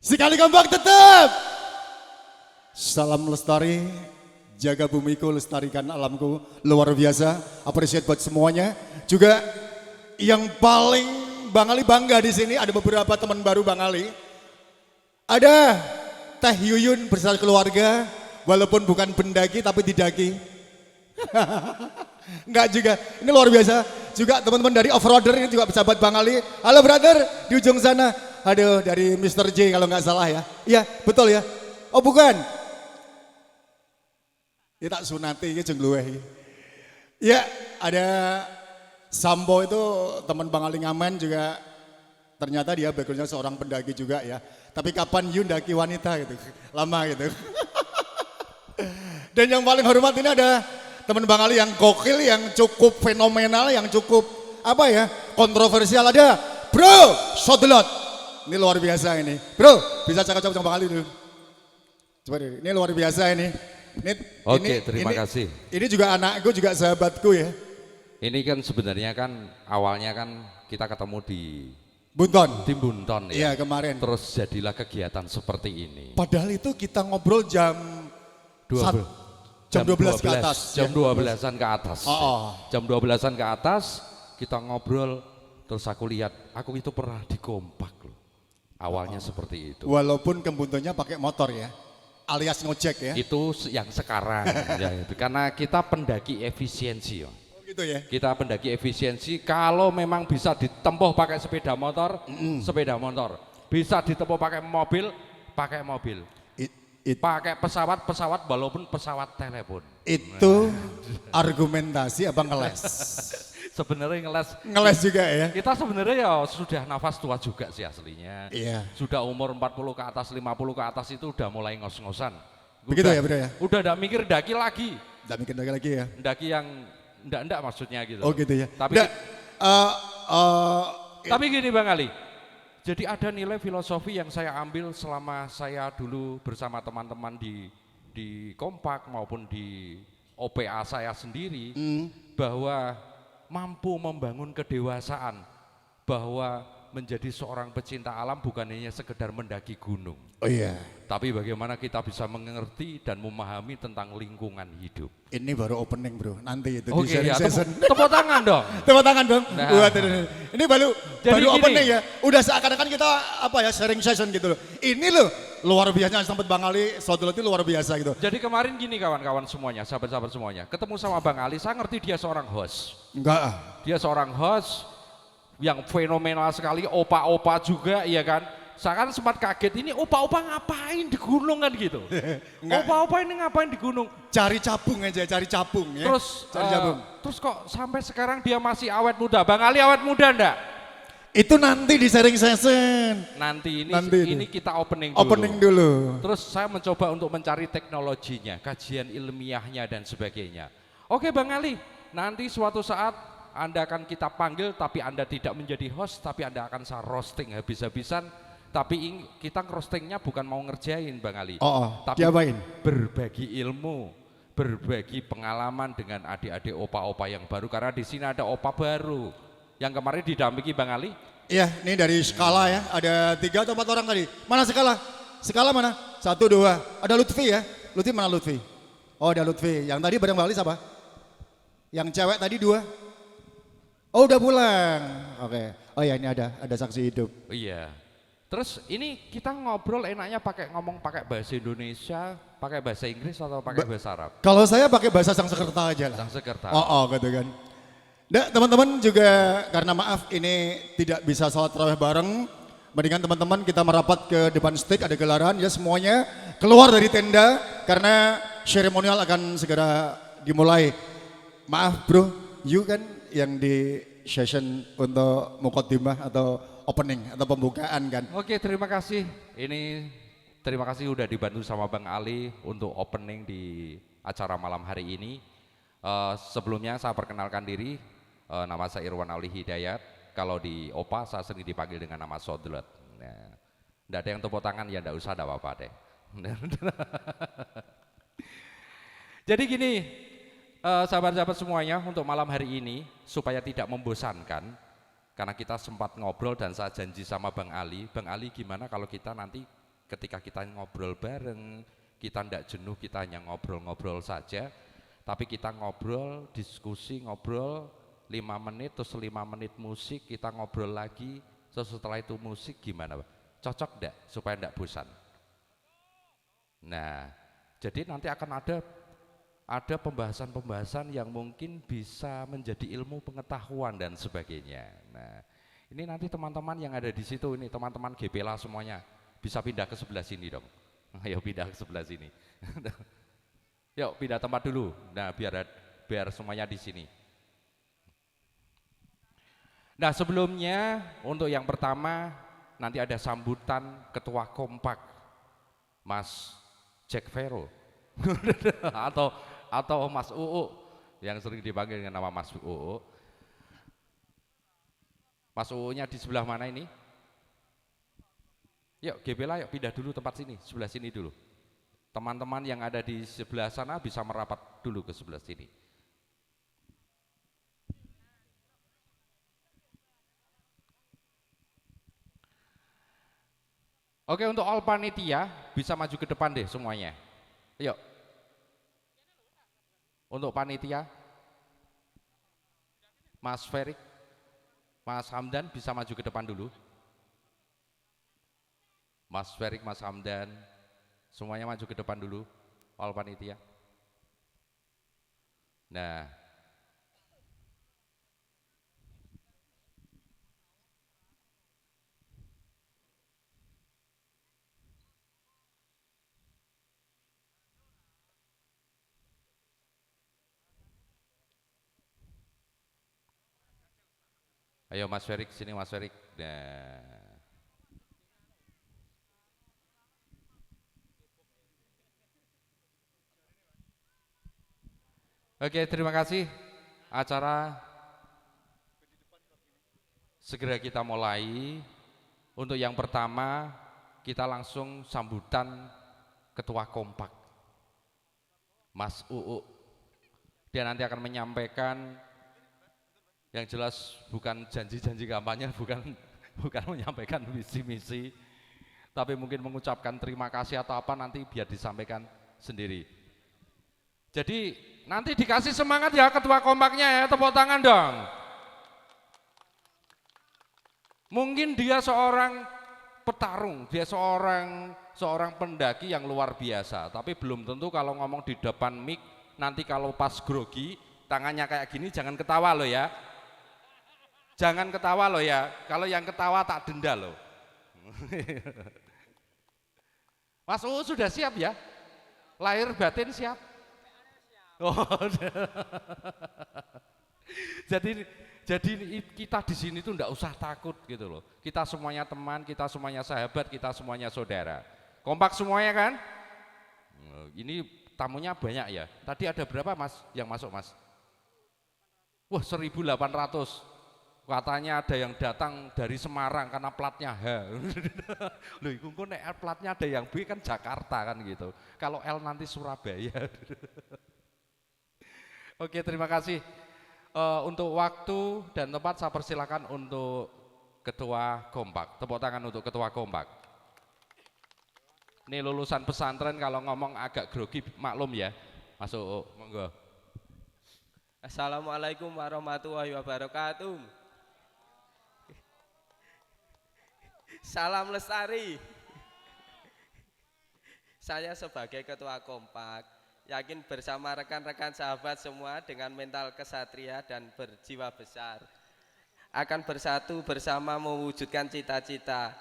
Sekali kompak tetap. Salam lestari, jaga bumiku, lestarikan alamku, luar biasa. Appreciate buat semuanya. Juga yang paling Bang Ali bangga di sini ada beberapa teman baru Bang Ali. Ada Teh Yuyun bersama keluarga, walaupun bukan pendaki tapi didaki. Enggak juga, ini luar biasa. Juga teman-teman dari Offroader ini juga sahabat Bang Ali. Halo brother, di ujung sana. Aduh, dari Mr. J kalau nggak salah ya. Iya, betul ya. Oh bukan. Ya tak sunati ini jengluwe. Ya, ada Sambo itu teman Bang Ali Ngamen juga. Ternyata dia backgroundnya seorang pendaki juga ya. Tapi kapan Yun daki wanita gitu, lama gitu. Dan yang paling hormat ini ada teman Bang Ali yang gokil, yang cukup fenomenal, yang cukup apa ya, kontroversial. Ada Bro Sodelot. Ini luar biasa ini. Bro, bisa cakap-cakap sama Bang Ali dulu. Coba deh, ini luar biasa ini. Oke, terima kasih. Ini juga anakku, juga sahabatku ya. Ini kan sebenarnya kan awalnya kan kita ketemu di Bunton. Bunton ya. Iya kemarin. Terus jadilah kegiatan seperti ini. Padahal itu kita ngobrol jam 12 ke atas. Jam 12-an ke atas. Oh. Jam 12-an ke atas kita ngobrol, terus aku lihat, aku itu pernah di Kompak loh. Awalnya seperti itu. Walaupun kebuntunya pakai motor ya, alias ngojek ya. Itu yang sekarang ya, karena kita pendaki efisiensi. Oh gitu ya. Kita pendaki efisiensi, kalau memang bisa ditempuh pakai sepeda motor, sepeda motor. Bisa ditempuh pakai mobil, pakai mobil. Pakai pesawat walaupun pesawat telepon. Itu argumentasi apa ngeles? Sebenarnya Ngeles juga ya. kita sebenarnya ya sudah nafas tua juga sih aslinya. Iya. Sudah umur 40 ke atas, 50 ke atas itu udah mulai ngos-ngosan. Begitu ya bro ya? Udah enggak mikir daki lagi. Enggak mikir lagi ya. Daki yang enggak maksudnya gitu. Oh gitu ya. Tapi tapi gini Bang Ali. Jadi ada nilai filosofi yang saya ambil selama saya dulu bersama teman-teman di Kompak maupun di OPA saya sendiri, bahwa mampu membangun kedewasaan, bahwa menjadi seorang pecinta alam bukan hanya sekedar mendaki gunung. Oh iya. Tapi bagaimana kita bisa mengerti dan memahami tentang lingkungan hidup. Ini baru opening bro, nanti itu di Oke sharing ya, session. tepuk tangan dong. Tepuk tangan dong. Nah. Ini baru Jadi opening gini. ya. Udah seakan-akan kita apa ya, sharing session gitu loh. Ini loh luar biasa sampai Bang Ali Sodelot itu luar biasa gitu. Jadi kemarin gini kawan-kawan semuanya, sahabat-sahabat semuanya, ketemu sama Bang Ali, saya ngerti dia seorang host. Enggak. Dia seorang host yang fenomenal sekali, opa-opa juga, iya kan. Saya kan sempat kaget, ini opa-opa ngapain di gunung kan gitu. Opa-opa ini ngapain di gunung. Cari capung aja, cari capung ya. Terus, cari capung. terus kok sampai sekarang dia masih awet muda. Bang Ali awet muda enggak? Itu nanti di sharing session. Nanti Nanti kita opening dulu. Opening dulu. Terus saya mencoba untuk mencari teknologinya, kajian ilmiahnya dan sebagainya. Oke Bang Ali, nanti suatu saat Anda akan kita panggil, tapi Anda tidak menjadi host, tapi Anda akan saya roasting habis-habisan. Tapi kita roastingnya bukan mau ngerjain Bang Ali, tapi diapain? berbagi ilmu, berbagi pengalaman dengan adik-adik opa-opa yang baru. Karena di sini ada opa baru yang kemarin didampingi Bang Ali. Iya, ini dari skala ya. Ada 3 atau 4 orang tadi. Mana skala? Skala mana? 1, 2. Ada Lutfi ya. Lutfi mana Lutfi? Oh ada Lutfi. Yang tadi bareng Bang Ali siapa? Yang cewek tadi 2. Oh udah pulang. Oke. Oh ya ini ada saksi hidup. Iya. Terus ini kita ngobrol enaknya ngomong pakai bahasa Indonesia, pakai bahasa Inggris atau pakai bahasa Arab? Kalau saya pakai bahasa Sanskerta aja lah. Sanskerta. Gitu kan. Nah, teman-teman juga karena maaf ini tidak bisa sholat tarawih bareng. Mendingan teman-teman kita merapat ke depan stage, ada gelaran ya, semuanya keluar dari tenda karena seremonial akan segera dimulai. Maaf bro, you kan yang di session untuk mukaddimah atau opening atau pembukaan kan. Oke, terima kasih. Terima kasih udah dibantu sama Bang Ali untuk opening di acara malam hari ini. Sebelumnya saya perkenalkan diri, nama saya Irwan Auli Hidayat. Kalau di OPA saya sering dipanggil dengan nama Sodelot. Nggak ada yang tepuk tangan ya nggak usah, ada apa-apa deh. Jadi gini, sahabat-sahabat semuanya, untuk malam hari ini supaya tidak membosankan, karena kita sempat ngobrol dan saya janji sama Bang Ali gimana kalau kita nanti ketika kita ngobrol bareng, kita tidak jenuh, kita hanya ngobrol-ngobrol saja, tapi kita ngobrol, diskusi, ngobrol 5 menit, terus 5 menit musik, kita ngobrol lagi, terus setelah itu musik gimana Pak? Cocok enggak supaya enggak bosan? Nah, jadi nanti akan ada pembahasan-pembahasan yang mungkin bisa menjadi ilmu pengetahuan dan sebagainya. Nah, ini nanti teman-teman yang ada di situ ini, teman-teman GPLA semuanya bisa pindah ke sebelah sini dong. Ayo pindah ke sebelah sini. Yuk pindah tempat dulu. Nah, biar semuanya di sini. Nah, sebelumnya untuk yang pertama nanti ada sambutan Ketua Kompak Mas Jack Vero atau Mas UU yang sering dipanggil dengan nama Mas UU. Mas UU-nya di sebelah mana ini? Yuk GPLA yuk pindah dulu tempat sini, sebelah sini dulu. Teman-teman yang ada di sebelah sana bisa merapat dulu ke sebelah sini. Oke, untuk all panitia bisa maju ke depan deh semuanya. Yuk. Untuk panitia, Mas Ferik, Mas Hamdan bisa maju ke depan dulu. Mas Ferik, Mas Hamdan, semuanya maju ke depan dulu, all panitia. Nah, ayo Mas Ferik, sini Mas Ferik. Nah. Oke, terima kasih. Acara segera kita mulai. Untuk yang pertama, kita langsung sambutan Ketua Kompak, Mas UU. Dia nanti akan menyampaikan yang jelas bukan janji-janji kampanye, bukan menyampaikan visi-misi, tapi mungkin mengucapkan terima kasih atau apa nanti biar disampaikan sendiri. Jadi nanti dikasih semangat ya Ketua Kompaknya ya, tepuk tangan dong. Mungkin dia seorang petarung, dia seorang pendaki yang luar biasa, tapi belum tentu kalau ngomong di depan mic, nanti kalau pas grogi, tangannya kayak gini jangan ketawa loh ya. Jangan ketawa loh ya, kalau yang ketawa tak denda loh. Mas UU sudah siap ya? Lahir batin siap? Oh, jadi kita di sini tuh enggak usah takut gitu loh. Kita semuanya teman, kita semuanya sahabat, kita semuanya saudara. Kompak semuanya kan? Ini tamunya banyak ya. Tadi ada berapa Mas yang masuk Mas? Wah 1.800. Katanya ada yang datang dari Semarang karena platnya H. Loh, itu nek platnya ada yang B kan Jakarta kan gitu. Kalau L nanti Surabaya. Oke, terima kasih. Untuk waktu dan tempat saya persilakan untuk Ketua Kompak. Tepuk tangan untuk Ketua Kompak. Ini lulusan pesantren kalau ngomong agak grogi maklum ya. Masuk, monggo. Assalamualaikum warahmatullahi wabarakatuh. Salam lestari. Saya sebagai Ketua Kompak yakin bersama rekan-rekan sahabat semua dengan mental kesatria dan berjiwa besar akan bersatu bersama mewujudkan cita-cita.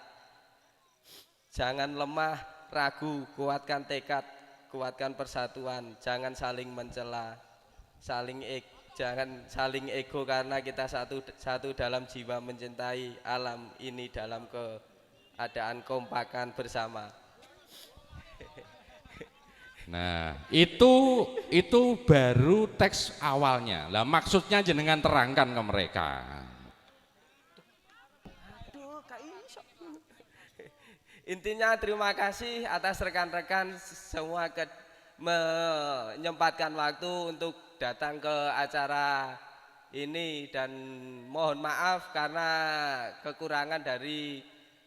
Jangan lemah, ragu, kuatkan tekad, kuatkan persatuan, jangan saling mencela, jangan saling ego karena kita satu dalam jiwa mencintai alam ini dalam keadaan kompakan bersama. Nah, itu baru teks awalnya. Lah maksudnya jenengan terangkan ke mereka. Intinya terima kasih atas rekan-rekan semua menyempatkan waktu untuk datang ke acara ini dan mohon maaf karena kekurangan dari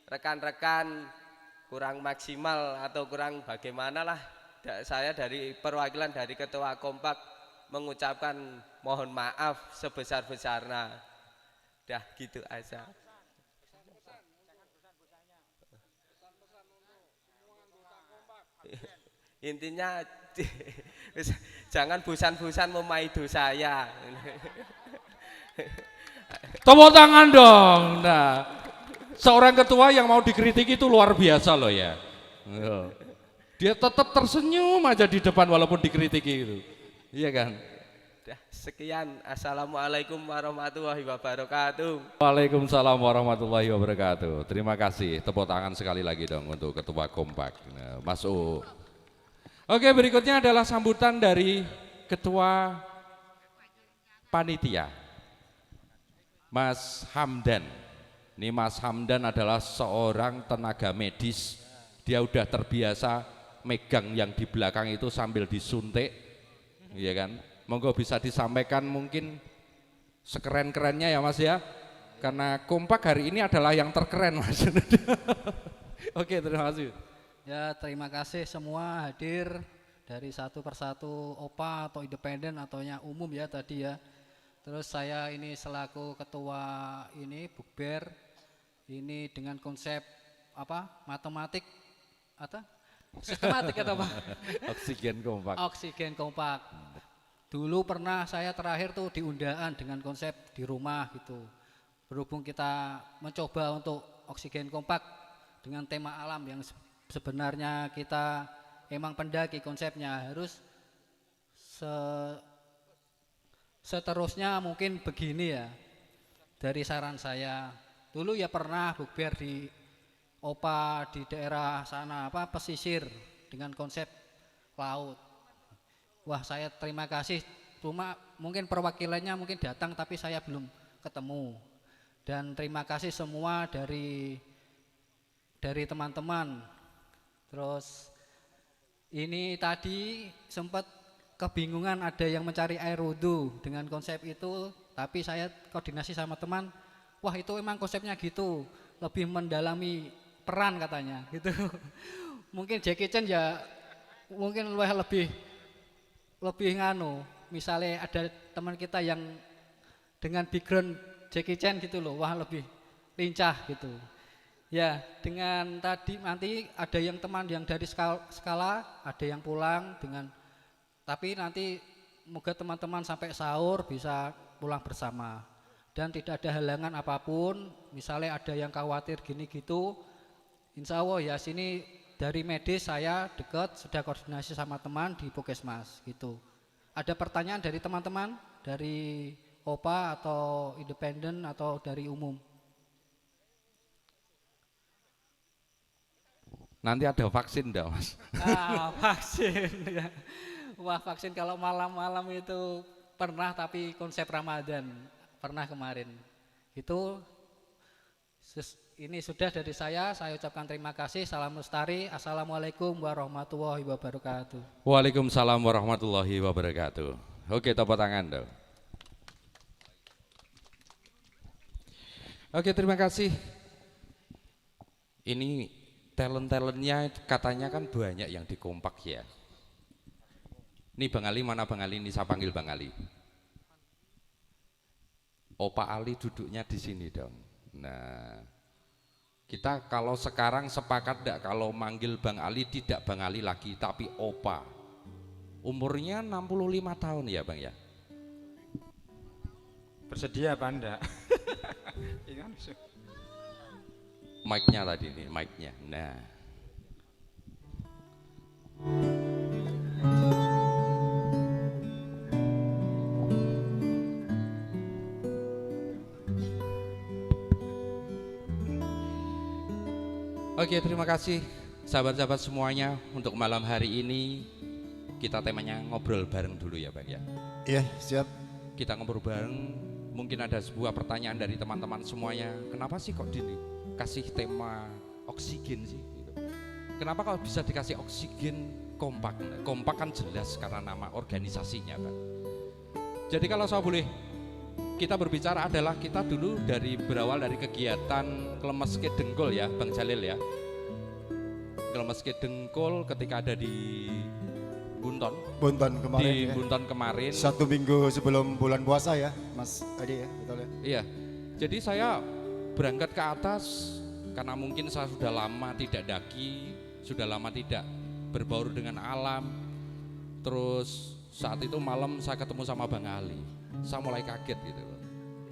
rekan-rekan kurang maksimal atau kurang bagaimana lah. Saya dari perwakilan dari Ketua Kompak mengucapkan mohon maaf sebesar-besarnya. Dah gitu aja. Intinya jangan bosan-bosan memaidu saya. Tepuk tangan dong. Nah, seorang ketua yang mau dikritik itu luar biasa loh ya. Dia tetap tersenyum aja di depan walaupun dikritiki itu. Iya kan? Dah, sekian. Assalamualaikum warahmatullahi wabarakatuh. Waalaikumsalam warahmatullahi wabarakatuh. Terima kasih. Tepuk tangan sekali lagi dong untuk Ketua Kompak, nah, Mas U. Oke, berikutnya adalah sambutan dari Ketua Panitia, Mas Hamdan. Ini Mas Hamdan adalah seorang tenaga medis. Dia udah terbiasa megang yang di belakang itu sambil disuntik, iya kan? Monggo bisa disampaikan mungkin sekeren-kerennya ya Mas ya, karena Kompak hari ini adalah yang terkeren Mas. Oke, terima kasih. Ya, terima kasih semua hadir dari satu persatu OPA atau independen atau yang umum ya tadi ya. Terus saya ini selaku ketua ini Bukber ini dengan konsep apa? Matematik atau sistematik atau apa? Oksigen Kompak. Oksigen kompak. Dulu pernah saya terakhir tuh di undaan dengan konsep di rumah gitu. Berhubung kita mencoba untuk oksigen kompak dengan tema alam yang sebenarnya kita emang pendaki konsepnya harus seterusnya mungkin begini ya. Dari saran saya, dulu ya pernah bukber di OPA di daerah sana apa pesisir dengan konsep laut. Wah, saya terima kasih. Cuma mungkin perwakilannya mungkin datang tapi saya belum ketemu. Dan terima kasih semua dari teman-teman. Terus ini tadi sempat kebingungan ada yang mencari air wudhu dengan konsep itu, tapi saya koordinasi sama teman, wah itu emang konsepnya gitu, lebih mendalami peran katanya gitu. Mungkin Jackie Chan ya mungkin lebih nganu, misalnya ada teman kita yang dengan background Jackie Chan gitu loh, wah lebih lincah gitu. Ya, dengan tadi nanti ada yang teman yang dari skala, ada yang pulang dengan, tapi nanti moga teman-teman sampai sahur bisa pulang bersama dan tidak ada halangan apapun. Misalnya ada yang khawatir gini gitu, insya Allah ya sini dari medis saya dekat sudah koordinasi sama teman di Puskesmas gitu. Ada pertanyaan dari teman-teman dari OPA atau independen atau dari umum? Nanti ada vaksin dah Mas. Vaksin ya. Wah, vaksin kalau malam-malam itu pernah, tapi konsep Ramadan pernah kemarin. Itu ini sudah dari saya ucapkan terima kasih. Salam lestari. Assalamualaikum warahmatullahi wabarakatuh. Waalaikumsalam warahmatullahi wabarakatuh. Oke, tepuk tangan dong. Oke, terima kasih. Ini talent-talentnya katanya kan banyak yang di Kompak ya. Ini Bang Ali, mana Bang Ali? Ini saya panggil Bang Ali. Opa Ali duduknya di sini dong. Nah, kita kalau sekarang sepakat enggak kalau manggil Bang Ali tidak Bang Ali lagi tapi Opa. Umurnya 65 tahun ya Bang ya. Bersedia apa enggak? Mic-nya tadi nih, mic-nya. Nah. Oke, terima kasih sahabat-sahabat semuanya untuk malam hari ini. Kita temanya ngobrol bareng dulu ya Bang ya. Iya, siap. Kita ngobrol bareng, mungkin ada sebuah pertanyaan dari teman-teman semuanya. Kenapa sih kok dikasih tema oksigen sih? Gitu. Kenapa kalau bisa dikasih oksigen Kompak? Kompak kan jelas karena nama organisasinya Bang. Jadi kalau saya boleh, kita berbicara adalah kita dulu berawal dari kegiatan Klemes Ke Denggol ya Bang Jalil ya. meski dengkul ketika ada di Bunton. Bunton kemarin Di ya. Bunton kemarin. 1 minggu sebelum bulan puasa ya, Mas Adi ya, betul ya? Iya. Jadi saya berangkat ke atas karena mungkin saya sudah lama tidak daki, sudah lama tidak berbaur dengan alam. Terus saat itu malam saya ketemu sama Bang Ali. Saya mulai kaget gitu loh.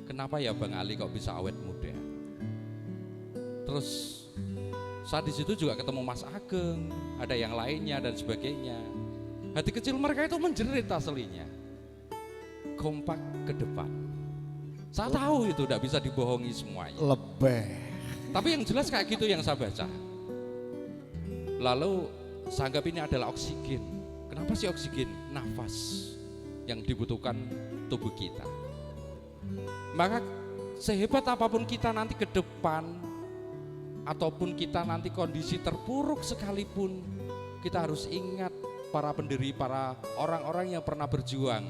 Kenapa ya Bang Ali kok bisa awet muda? Terus saat di situ juga ketemu Mas Ageng, ada yang lainnya dan sebagainya. Hati kecil mereka itu menjerit aslinya. Kompak ke depan. Saya tahu itu tidak bisa dibohongi semuanya. Lebih. Tapi yang jelas kayak gitu yang saya baca. Lalu saya anggap ini adalah oksigen. Kenapa sih oksigen? Nafas yang dibutuhkan tubuh kita. Maka sehebat apapun kita nanti ke depan, ataupun kita nanti kondisi terpuruk sekalipun, kita harus ingat para pendiri, para orang-orang yang pernah berjuang,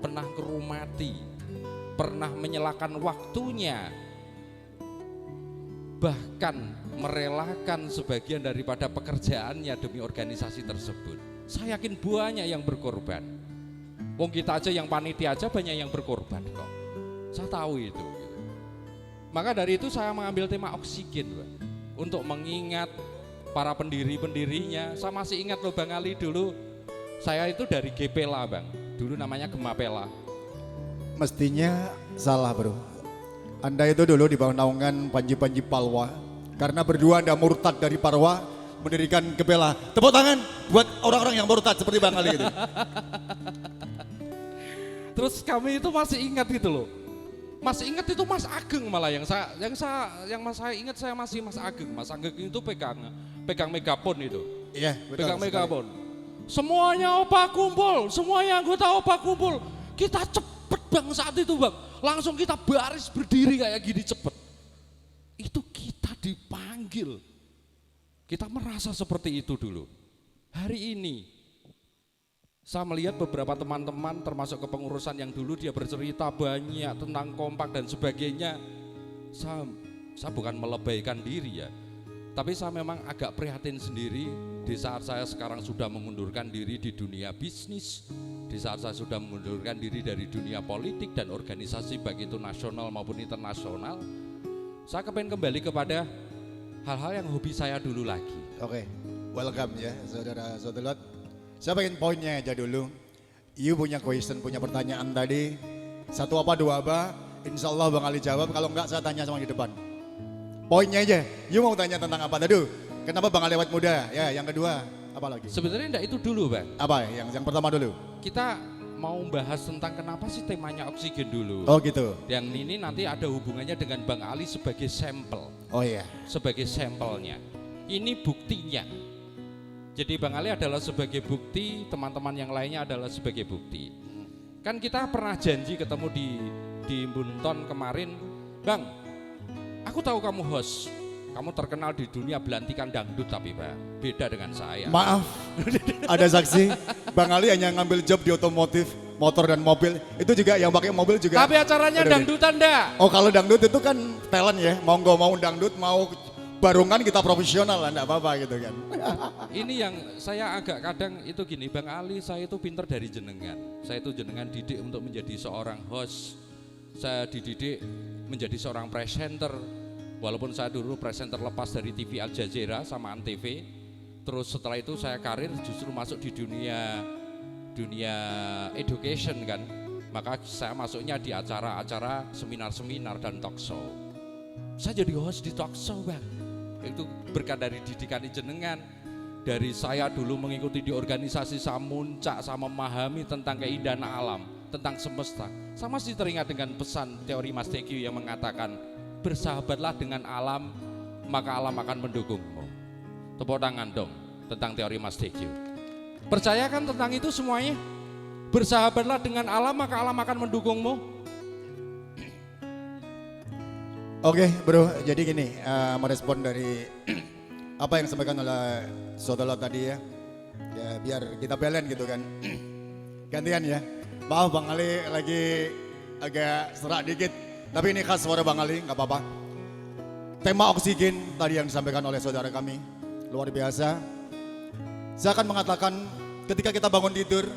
pernah kerumati, pernah menyelakan waktunya, bahkan merelakan sebagian daripada pekerjaannya demi organisasi tersebut. Saya yakin banyak yang berkorban. Wong kita aja yang panitia aja banyak yang berkorban kok. Saya tahu itu. Maka dari itu saya mengambil tema oksigen, Bang, untuk mengingat para pendiri-pendirinya. Saya masih ingat loh Bang Ali dulu, saya itu dari Gepela Bang, dulu namanya Gemapela. Mestinya salah bro. Anda itu dulu di bawah naungan Panji-Panji Palwa. Karena berdua Anda murtad dari Parwa, mendirikan Gepela. Tepuk tangan buat orang-orang yang murtad seperti Bang Ali itu. Terus kami itu masih ingat gitu loh. Masih ingat itu Mas Ageng malah yang saya ingat saya masih Mas Ageng. Mas Ageng itu pegang megapon itu. Iya, betul. Pegang sekali. megapon. Semuanya opa kumpul, semuanya anggota opa kumpul. Kita cepet Bang saat itu Bang. Langsung kita baris berdiri kayak gini cepet. Itu kita dipanggil. Kita merasa seperti itu dulu. Hari ini saya melihat beberapa teman-teman termasuk kepengurusan yang dulu dia bercerita banyak tentang kompak dan sebagainya. Saya bukan melebaikan diri ya, tapi saya memang agak prihatin sendiri di saat saya sekarang sudah mengundurkan diri di dunia bisnis, di saat saya sudah mengundurkan diri dari dunia politik dan organisasi baik itu nasional maupun internasional. Saya kepengen kembali kepada hal-hal yang hobi saya dulu lagi. Oke, welcome ya saudara-saudara. Saya pengen poinnya aja dulu. You punya question, punya pertanyaan tadi. 1 apa 2 apa, insya Allah Bang Ali jawab. Kalau enggak saya tanya sama di depan. Poinnya aja, you mau tanya tentang apa tadi? Kenapa Bang Ali awet muda? Ya, yang kedua, apa lagi? Sebenarnya enggak itu dulu Bang. Apa yang pertama dulu? Kita mau bahas tentang kenapa sih temanya oksigen dulu. Oh gitu. Yang ini nanti ada hubungannya dengan Bang Ali sebagai sampel. Oh iya. Sebagai sampelnya. Ini buktinya. Jadi Bang Ali adalah sebagai bukti, teman-teman yang lainnya adalah sebagai bukti. Kan kita pernah janji ketemu di Bunton kemarin, Bang, aku tahu kamu host, kamu terkenal di dunia belantikan dangdut tapi Bang, beda dengan saya. Maaf, ada saksi, Bang Ali hanya ngambil job di otomotif, motor dan mobil. Itu juga yang pakai mobil juga. Tapi acaranya dangdutan dah. Oh kalau dangdut itu kan talent ya, mau dangdut, mau barungan kita profesional lah, enggak apa-apa gitu kan. Ini yang saya agak kadang itu gini, Bang Ali saya itu pinter dari jenengan. Saya itu jenengan didik untuk menjadi seorang host. Saya dididik menjadi seorang presenter. Walaupun saya dulu presenter lepas dari TV Al Jazeera sama Antv. Terus setelah itu saya karir justru masuk di dunia education kan. Maka saya masuknya di acara-acara seminar-seminar dan talk show. Saya jadi host di talk show Bang. Itu berkat dari didikan jenengan. Dari saya dulu mengikuti di organisasi, saya muncak, saya memahami tentang keindahan alam, tentang semesta. Saya masih teringat dengan pesan teori Mas Teguh yang mengatakan, bersahabatlah dengan alam, maka alam akan mendukungmu. Tepuk tangan dong tentang teori Mas Teguh. Percaya kan tentang itu semuanya? Bersahabatlah dengan alam, maka alam akan mendukungmu. Oke bro, jadi gini, merespon dari apa yang disampaikan oleh saudara tadi ya. Ya biar kita balance gitu kan. Gantian ya. Maaf Bang Ali lagi agak serak dikit. Tapi ini khas suara Bang Ali, gak apa-apa. Tema oksigen tadi yang disampaikan oleh saudara kami. luar biasa. Saya akan mengatakan ketika kita bangun tidur,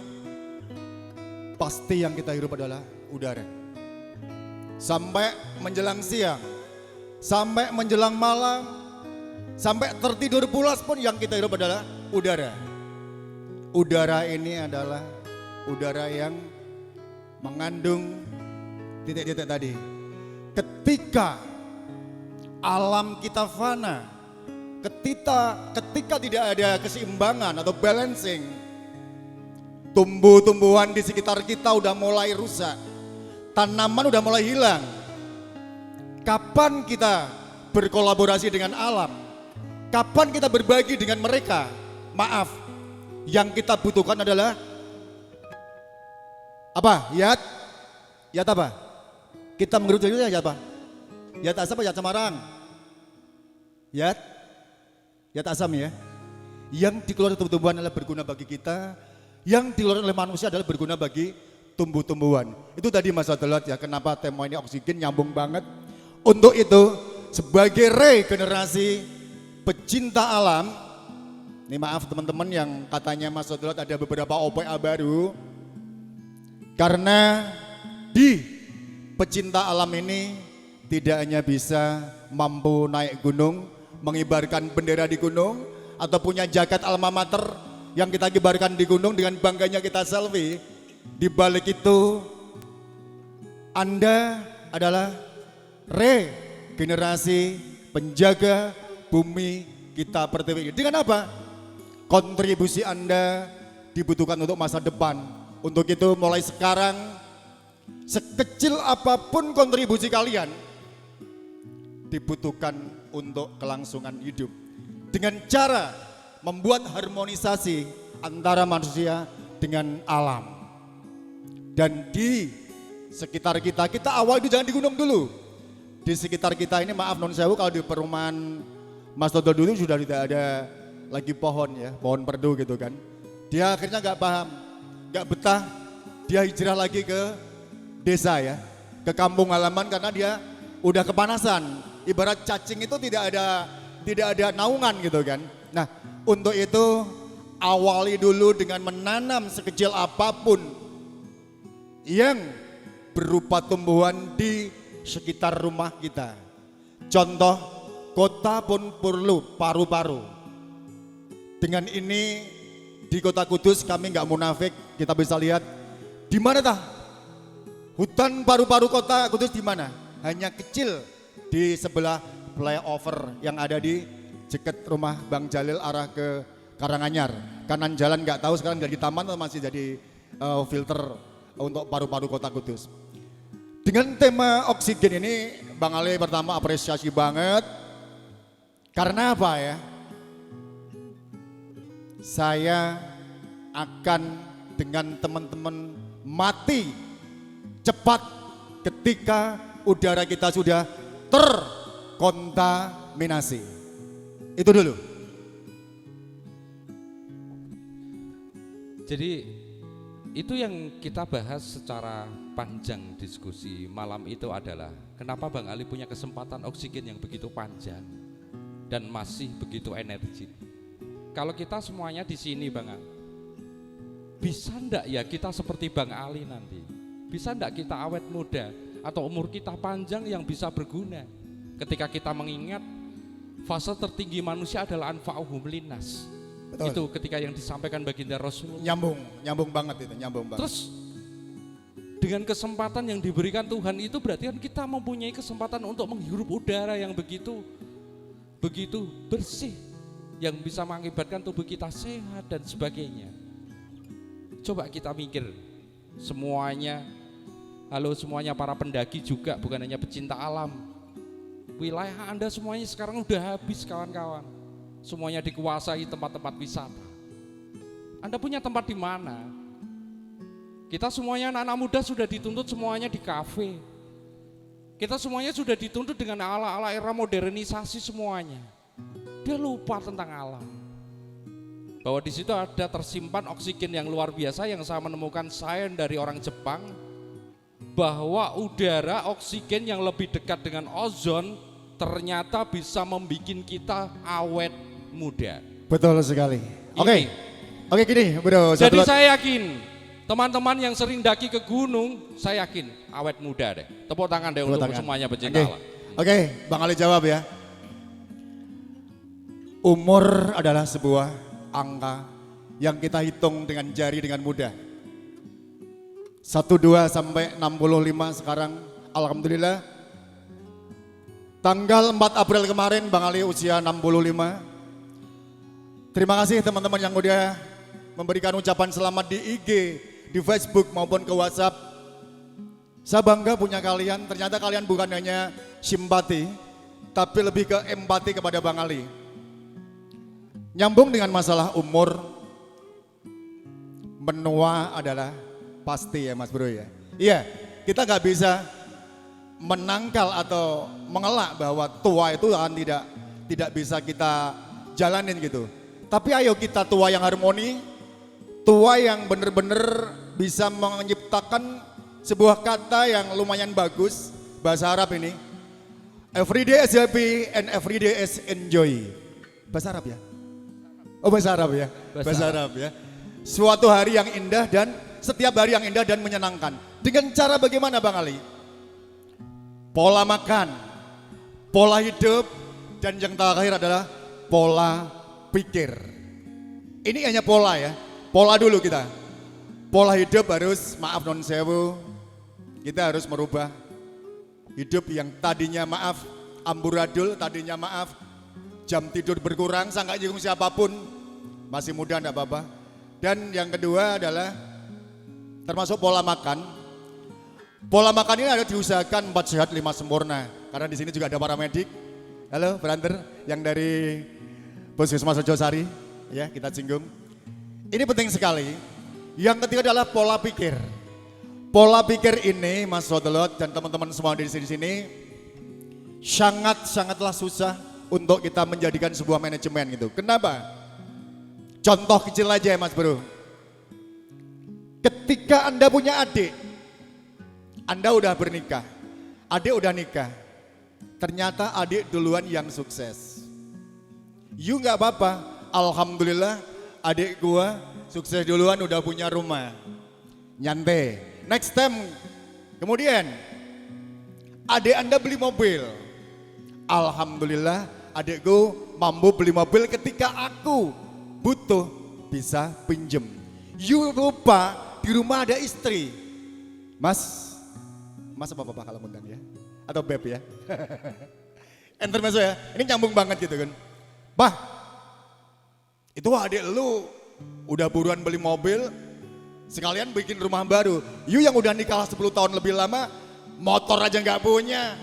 pasti yang kita hirup adalah udara. Sampai menjelang siang, sampai menjelang malam, sampai tertidur pulas pun yang kita hirup adalah udara. Udara ini adalah udara yang mengandung titik-titik tadi. Ketika alam kita fana, ketika tidak ada keseimbangan atau balancing, tumbuh-tumbuhan di sekitar kita udah mulai rusak, tanaman udah mulai hilang. Kapan kita berkolaborasi dengan alam? Kapan kita berbagi dengan mereka? Maaf, yang kita butuhkan adalah apa? Yat apa? Kita mengerucut itu ya apa? Yat asam apa yat Semarang? Yat asam ya. Yang dikeluarkan tumbuh-tumbuhan adalah berguna bagi kita, yang dikeluarkan oleh manusia adalah berguna bagi tumbuh-tumbuhan. Itu tadi Mas Adelat ya, kenapa tema ini oksigen nyambung banget. Untuk itu, sebagai regenerasi pecinta alam, ini maaf teman-teman yang katanya Mas Adelat ada beberapa OPA baru, karena di pecinta alam ini tidak hanya bisa mampu naik gunung, mengibarkan bendera di gunung, atau punya jaket alma mater yang kita kibarkan di gunung dengan bangganya kita selfie. Di balik itu, Anda adalah regenerasi penjaga bumi kita pertiwi. Dengan apa? Kontribusi Anda dibutuhkan untuk masa depan. Untuk itu mulai sekarang, sekecil apapun kontribusi kalian dibutuhkan untuk kelangsungan hidup. Dengan cara membuat harmonisasi antara manusia dengan alam. Dan di sekitar kita, kita awal itu jangan di gunung dulu. Di sekitar kita ini maaf non sewu, kalau di perumahan Mas Toto dulu sudah tidak ada lagi pohon ya, pohon perdu gitu kan. Dia akhirnya gak paham, gak betah, dia hijrah lagi ke desa ya, ke kampung halaman karena dia udah kepanasan. Ibarat cacing itu tidak ada naungan gitu kan. Nah, untuk itu awali dulu dengan menanam sekecil apapun yang berupa tumbuhan di sekitar rumah kita. Contoh, kota pun perlu paru-paru. Dengan ini di Kota Kudus kami nggak munafik, kita bisa lihat di mana tah hutan paru-paru Kota Kudus di mana? Hanya kecil di sebelah flyover yang ada di dekat rumah Bang Jalil arah ke Karanganyar. Kanan jalan nggak tahu sekarang jadi taman atau masih jadi filter untuk paru-paru Kota Kudus. Dengan tema oksigen ini Bang Ali pertama apresiasi banget. Karena apa ya? Saya akan dengan teman-teman mati cepat ketika udara kita sudah terkontaminasi. Itu dulu. Jadi itu yang kita bahas secara panjang diskusi malam itu adalah kenapa Bang Ali punya kesempatan oksigen yang begitu panjang dan masih begitu energi. Kalau kita semuanya di sini Bang Ali, bisa ndak ya kita seperti Bang Ali nanti? Bisa ndak kita awet muda atau umur kita panjang yang bisa berguna? Ketika kita mengingat fase tertinggi manusia adalah anfa'uhum linnas. Betul. Itu ketika yang disampaikan baginda Rasul. Nyambung banget itu, nyambung banget. Terus dengan kesempatan yang diberikan Tuhan itu berarti kan kita mempunyai kesempatan untuk menghirup udara yang begitu bersih, yang bisa mengakibatkan tubuh kita sehat dan sebagainya. Coba kita mikir semuanya, halo semuanya para pendaki juga, bukan hanya pecinta alam. Wilayah Anda semuanya sekarang udah habis kawan-kawan. Semuanya dikuasai tempat-tempat wisata. Anda punya tempat di mana? Kita semuanya anak-anak muda sudah dituntut semuanya di kafe. Kita semuanya sudah dituntut dengan ala-ala era modernisasi semuanya. Dia lupa tentang alam. Bahwa di situ ada tersimpan oksigen yang luar biasa yang saya menemukan sains dari orang Jepang. Bahwa udara oksigen yang lebih dekat dengan ozon ternyata bisa membuat kita awet muda. Betul sekali. Ini. Oke. Oke gini bro. Jadi satu- saya yakin teman-teman yang sering daki ke gunung, saya yakin awet muda deh. Tepuk tangan deh Tepuk untuk tangan. semuanya pecinta Oke. alam. Oke, Bang Ali jawab ya. Umur adalah sebuah angka yang kita hitung dengan jari dengan mudah. 12 sampai 65 sekarang, alhamdulillah. Tanggal 4 April kemarin Bang Ali usia 65. Terima kasih teman-teman yang udah memberikan ucapan selamat di IG, di Facebook maupun ke WhatsApp. Saya bangga punya kalian, ternyata kalian bukan hanya simpati, tapi lebih ke empati kepada Bang Ali. Nyambung dengan masalah umur, menua adalah pasti ya Mas Bro ya. Iya, kita nggak bisa menangkal atau mengelak bahwa tua itu akan tidak bisa kita jalanin gitu. Tapi ayo kita tua yang harmoni, tua yang benar-benar bisa menciptakan sebuah kata yang lumayan bagus, bahasa Arab ini. Every day is happy and every day is enjoy. Bahasa Arab ya? Oh bahasa Arab ya? Bahasa Arab ya. Suatu hari yang indah dan setiap hari yang indah dan menyenangkan. Dengan cara bagaimana Bang Ali? Pola makan, pola hidup, dan yang terakhir adalah pola pikir. Ini hanya pola ya, pola dulu kita. Pola hidup harus, maaf non sewu, kita harus merubah hidup yang tadinya maaf amburadul, tadinya maaf jam tidur berkurang, saya nggak nyinggung siapapun, masih muda enggak apa-apa. Dan yang kedua adalah termasuk pola makan. Pola makan ini harus diusahakan 4 sehat 5 sempurna. Karena di sini juga ada paramedik. Halo, Beranter yang dari Puskesmas Rejosari, ya kita singgung. Ini penting sekali. Yang ketiga adalah pola pikir. Pola pikir ini, Mas Rodelot dan teman-teman semua di sini sangatlah susah untuk kita menjadikan sebuah manajemen gitu. Kenapa? Contoh kecil aja ya Mas Bro. Ketika Anda punya adik, Anda udah bernikah, adik udah nikah, ternyata adik duluan yang sukses. You nggak apa-apa, alhamdulillah adik gua sukses duluan udah punya rumah, nyantai. Next time, kemudian adik Anda beli mobil, alhamdulillah adikku mampu beli mobil ketika aku butuh bisa pinjem. You lupa di rumah ada istri, Mas apa bapak kalau ngundang ya? Atau beb ya? Intermezzo ya, ini nyambung banget gitu kan. Bah, itu adik lu udah buruan beli mobil, sekalian bikin rumah baru. You yang udah nikah 10 tahun lebih lama, motor aja nggak punya.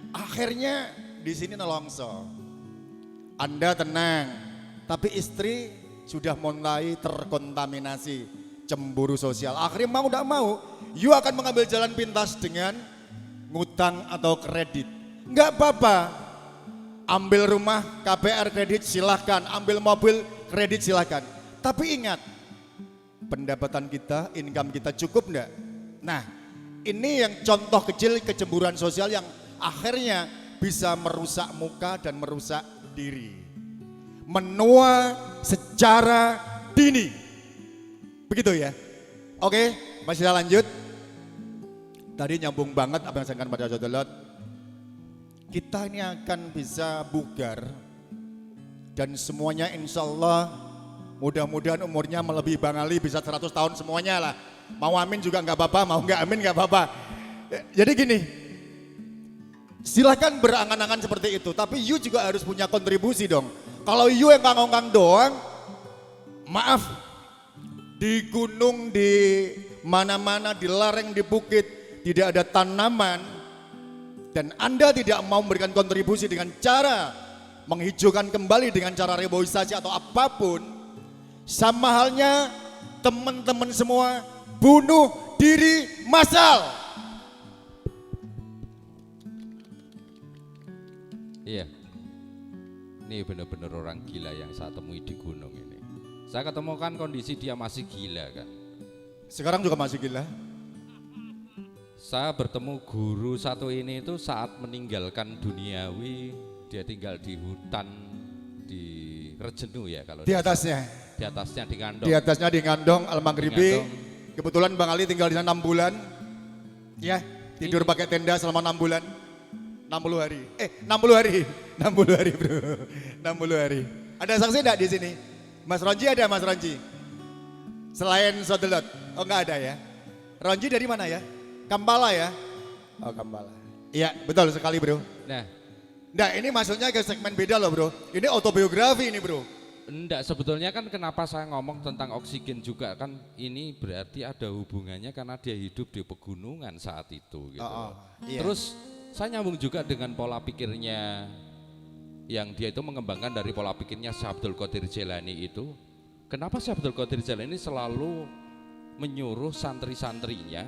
Akhirnya di sini nelongso. Anda tenang, tapi istri sudah mulai terkontaminasi cemburu sosial. Akhirnya mau tidak mau, you akan mengambil jalan pintas dengan ngutang atau kredit. Enggak apa-apa, ambil rumah KPR kredit silahkan, ambil mobil kredit silahkan. Tapi ingat, pendapatan kita, income kita cukup enggak? Nah, ini yang contoh kecil kecemburuan sosial yang akhirnya bisa merusak muka dan merusak diri. Menua secara dini. Begitu ya. Oke, masih lanjut. Tadi nyambung banget apa yang saya katakan pada Jodelot. Kita ini akan bisa bugar dan semuanya insya Allah mudah-mudahan umurnya melebihi Bang Ali bisa 100 tahun semuanya lah. Mau amin juga nggak apa-apa, mau nggak amin nggak apa-apa. Jadi gini, silahkan berangan-angan seperti itu, tapi you juga harus punya kontribusi dong. Kalau you yang ngangong-ngang doang, maaf, di gunung, di mana-mana, di lereng, di bukit, tidak ada tanaman, dan Anda tidak mau memberikan kontribusi dengan cara menghijaukan kembali dengan cara reboisasi atau apapun, sama halnya teman-teman semua bunuh diri massal. Iya, ini benar-benar orang gila yang saya temui di gunung ini. Saya ketemukan kondisi dia masih gila kan. Sekarang juga masih gila. Saya bertemu guru satu ini itu saat meninggalkan duniawi, dia tinggal di hutan di Rejenu ya kalau Di atasnya. di atasnya di Ngandong. Di atasnya di Ngandong, Al-Maghribi. Di Ngandong. Kebetulan Bang Ali tinggal di sana 6 bulan. Ya, tidur pakai tenda selama 6 bulan. 60 hari. 60 hari. 60 hari, Bro. 60 hari. Ada saksi enggak di sini? Mas Ronji ada, Mas Ronji? Selain Sodelot. Oh, enggak ada ya. Ronji dari mana ya? Kampala ya? Oh, Kampala. Iya, betul sekali, Bro. Nah, Nah, ini maksudnya ke segmen beda loh, Bro. Ini autobiografi ini, Bro. enggak, sebetulnya kan kenapa saya ngomong tentang oksigen juga kan ini berarti ada hubungannya karena dia hidup di pegunungan saat itu gitu. Iya. Terus saya nyambung juga dengan pola pikirnya yang dia itu mengembangkan dari pola pikirnya Syekh Abdul Qadir Jailani itu. Kenapa Syekh Abdul Qadir Jailani selalu menyuruh santri-santrinya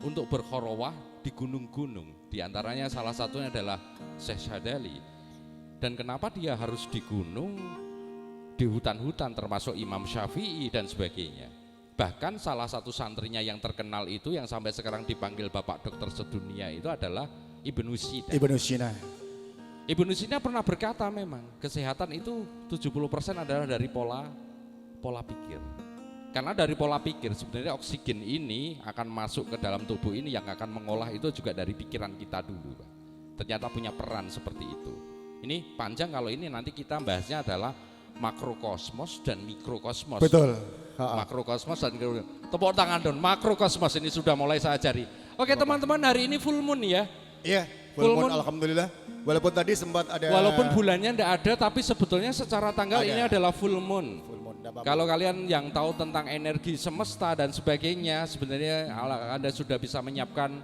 untuk berkhorowah di gunung-gunung. Di antaranya salah satunya adalah Syekh Syadali. Dan kenapa dia harus di gunung, di hutan-hutan termasuk Imam Syafi'i dan sebagainya. Bahkan salah satu santrinya yang terkenal itu yang sampai sekarang dipanggil Bapak Dokter Sedunia itu adalah Ibnu Sina. Ibnu Sina. Ibnu Sina pernah berkata memang kesehatan itu 70% adalah dari pola pikir. Karena dari pola pikir sebenarnya oksigen ini akan masuk ke dalam tubuh ini yang akan mengolah itu juga dari pikiran kita dulu, Pak. Ternyata punya peran seperti itu. Ini panjang kalau ini nanti kita bahasnya adalah makrokosmos dan mikrokosmos. Betul. Makrokosmos dan tepuk tangan dong. Makrokosmos ini sudah mulai saya ajari. Oke teman-teman, hari ini full moon ya. Iya, Full full moon, moon. Alhamdulillah. Walaupun tadi sempat ada. Walaupun bulannya enggak ada, tapi sebetulnya secara tanggal Ada. ini adalah full moon. Full moon, nggak apa-apa. Kalau kalian yang tahu tentang energi semesta dan sebagainya, sebenarnya Anda sudah bisa menyiapkan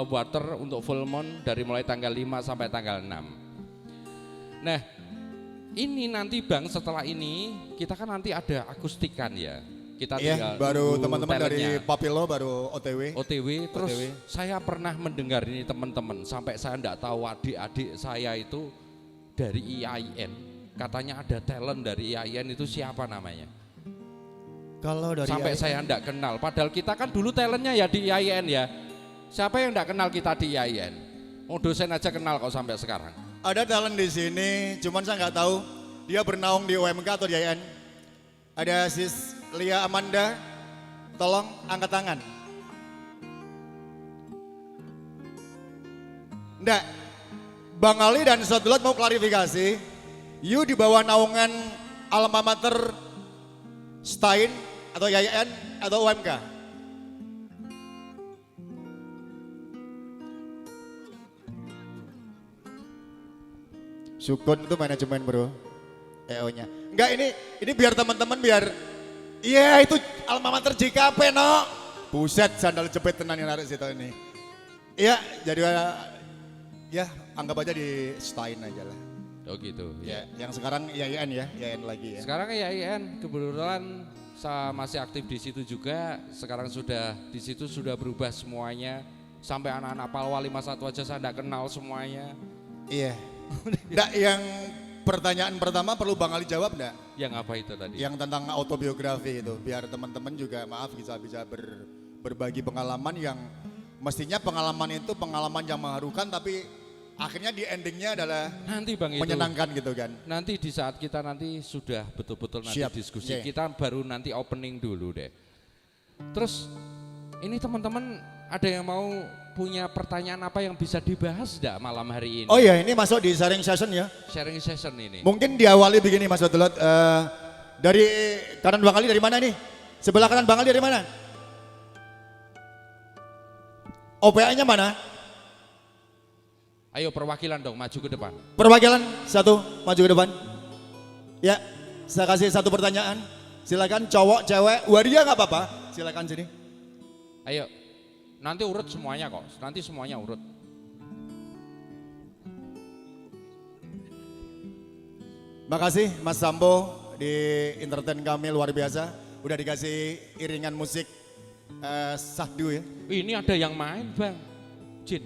water untuk full moon dari mulai tanggal 5 sampai tanggal 6. Nah, ini nanti Bang setelah ini kita kan nanti ada akustikan ya. Kita Iya, tinggal baru tunggu teman-teman dari talentnya. Papilo baru OTW. OTW, terus OTW. saya pernah mendengar ini teman-teman, sampai saya enggak tahu adik-adik saya itu dari IAIN, katanya ada talent dari IAIN itu siapa namanya? Kalau dari Sampai saya enggak kenal, padahal kita kan dulu talentnya ya di IAIN ya. Siapa yang enggak kenal kita di IAIN? Oh, dosen aja kenal kok sampai sekarang. ada talent di sini, cuman saya nggak tahu dia bernaung di UMK atau di IAIN. Ada Sis Lia Amanda, tolong angkat tangan. Nggak, Bang Ali dan Sodulot mau klarifikasi, you di bawah naungan alma mater Stein atau IAIN atau UMK? Sukun itu manajemen, Bro. EO-nya. Enggak, ini biar teman-teman biar iya itu alma mater JKP, no. Buset, sandal jepit tenan yang narik situ ini. Iya, jadi ya anggap aja di Stein aja lah. Oh gitu. Ya, yang sekarang IAIN ya, IAIN lagi ya. Sekarang IAIN kebetulan saya masih aktif di situ juga. Sekarang sudah di situ sudah berubah semuanya. Sampai anak-anak Palwa 51 aja saya enggak kenal semuanya. Iya. Nggak, yang pertanyaan pertama perlu Bang Ali jawab enggak? Yang apa itu tadi? Yang tentang autobiografi itu, biar teman-teman juga maaf bisa berbagi pengalaman yang mestinya pengalaman itu pengalaman yang mengharukan tapi akhirnya di endingnya adalah Nanti Bang itu. menyenangkan gitu kan. Nanti di saat kita nanti sudah betul-betul nanti Siap, diskusi, yeah. kita baru nanti opening dulu deh. Terus ini teman-teman ada yang mau punya pertanyaan apa yang bisa dibahas enggak malam hari ini? Oh iya, ini masuk di sharing session ya. Sharing session ini. Mungkin diawali begini Mas Dulot, dari kanan Bang Ali dari mana nih? Sebelah kanan Bang Ali dari mana? OPA-nya mana? Ayo perwakilan dong maju ke depan. Perwakilan satu maju ke depan. Ya, saya kasih satu pertanyaan. Silakan cowok, cewek, waria nggak apa-apa. Silakan sini. Ayo. Nanti urut semuanya kok. Nanti semuanya urut. Makasih Mas Sambo di entertain kami luar biasa. Udah dikasih iringan musik sahdu ya. Ini ada yang main Bang. Jin.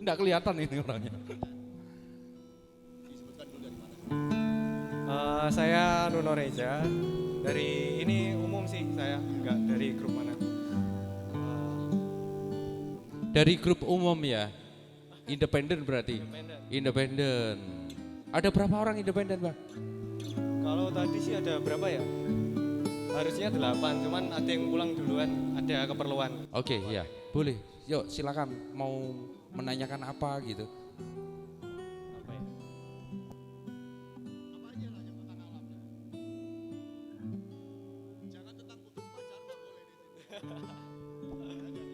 Enggak kelihatan ini orangnya. Saya Nuno Reja. Dari ini umum sih saya, enggak dari grup mana. Dari grup umum ya. Independen berarti. Independen. Ada berapa orang independen, Bang? Kalau tadi sih ada berapa ya? Harusnya 8, cuman ada yang pulang duluan, ada keperluan. Oke, ya, boleh. Yuk, silakan mau menanyakan apa gitu. Apa ya?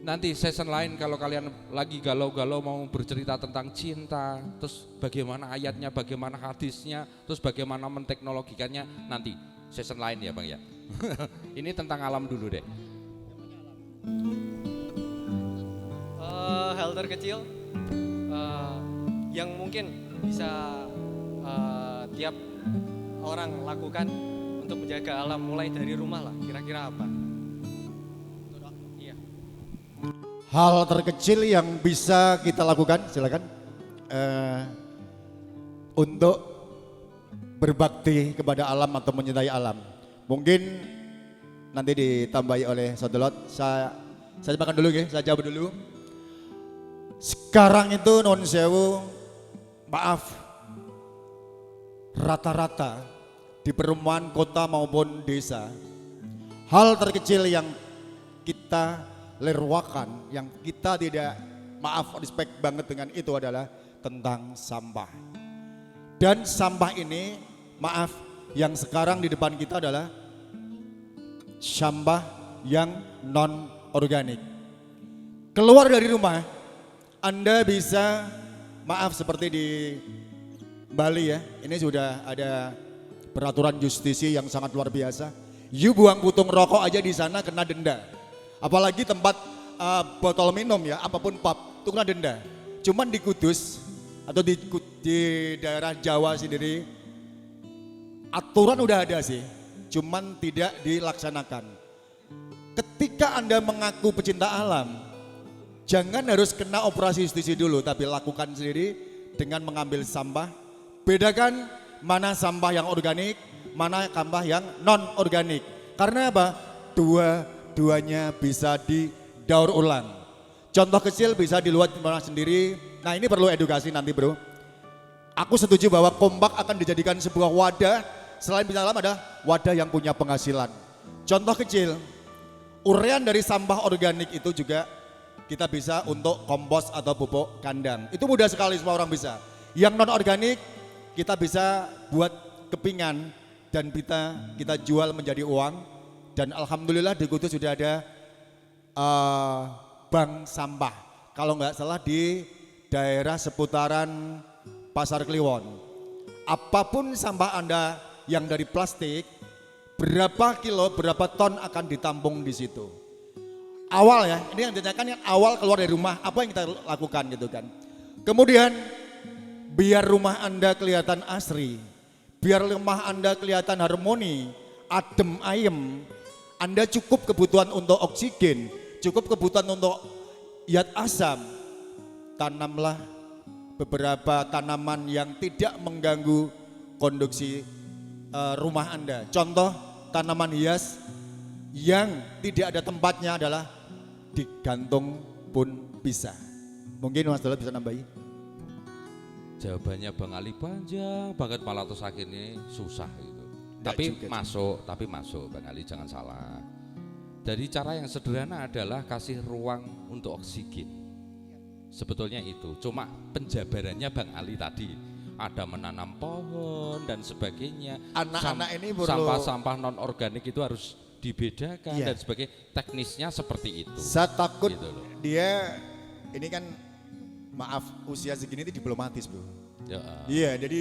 Nanti season lain kalau kalian lagi galau-galau mau bercerita tentang cinta, terus bagaimana ayatnya, bagaimana hadisnya, terus bagaimana menteknologikannya, nanti season lain ya Bang ya. Ini tentang alam dulu deh. Hal terkecil yang mungkin bisa tiap orang lakukan untuk menjaga alam mulai dari rumah lah, kira-kira apa? Iya. Hal terkecil yang bisa kita lakukan, silakan, untuk berbakti kepada alam atau mencintai alam. Mungkin nanti ditambahi oleh Sodolot. Saya makan dulu ya, saya jawab dulu. Sekarang itu non sewu, maaf, rata-rata di perumahan kota maupun desa, hal terkecil yang kita lerwakan, yang kita tidak, maaf, respect banget dengan itu adalah tentang sampah. Dan sampah ini, maaf, yang sekarang di depan kita adalah sampah yang non organik. Keluar dari rumah, Anda bisa, maaf, seperti di Bali ya, ini sudah ada peraturan justisi yang sangat luar biasa. You buang putung rokok aja di sana kena denda. Apalagi tempat botol minum ya, apapun pub, itu kena denda. Cuman di Kudus atau di daerah Jawa sendiri, aturan udah ada sih, cuman tidak dilaksanakan. Ketika Anda mengaku pecinta alam, jangan harus kena operasi justisi dulu, tapi lakukan sendiri dengan mengambil sampah. Bedakan mana sampah yang organik, mana sampah yang non organik. Karena apa? Dua-duanya bisa didaur ulang. Contoh kecil bisa di luar mana sendiri. Nah ini perlu edukasi nanti bro. Aku setuju bahwa Kompak akan dijadikan sebuah wadah. Selain bisa alam ada wadah yang punya penghasilan. Contoh kecil, urean dari sampah organik itu juga kita bisa untuk kompos atau pupuk kandang. Itu mudah sekali, semua orang bisa. Yang non organik kita bisa buat kepingan dan kita jual menjadi uang. Dan alhamdulillah di Kudus sudah ada bank sampah. Kalau nggak salah di daerah seputaran Pasar Kliwon. Apapun sampah Anda yang dari plastik, berapa kilo, berapa ton akan ditampung di situ. Awal ya, ini yang ditanyakan yang awal keluar dari rumah, apa yang kita lakukan gitu kan. Kemudian biar rumah Anda kelihatan asri, biar rumah Anda kelihatan harmoni, adem ayem, Anda cukup kebutuhan untuk oksigen, cukup kebutuhan untuk zat asam, tanamlah beberapa tanaman yang tidak mengganggu konduksi rumah Anda. Contoh tanaman hias yang tidak ada tempatnya adalah digantung pun bisa. Mungkin Mas Dolat bisa nambahi. Jawabannya Bang Ali panjang banget, malah terus akhirnya susah gitu. Tapi masuk Bang Ali, jangan salah. Jadi cara yang sederhana adalah kasih ruang untuk oksigen. Sebetulnya itu, cuma penjabarannya Bang Ali tadi ada menanam pohon dan sebagainya. Anak-anak ini perlu sampah-sampah non organik itu harus dibedakan dan sebagainya. Teknisnya seperti itu. Saya takut gitu loh. dia ini kan, maaf, usia segini itu diplomatis bro. Ya, Iya, jadi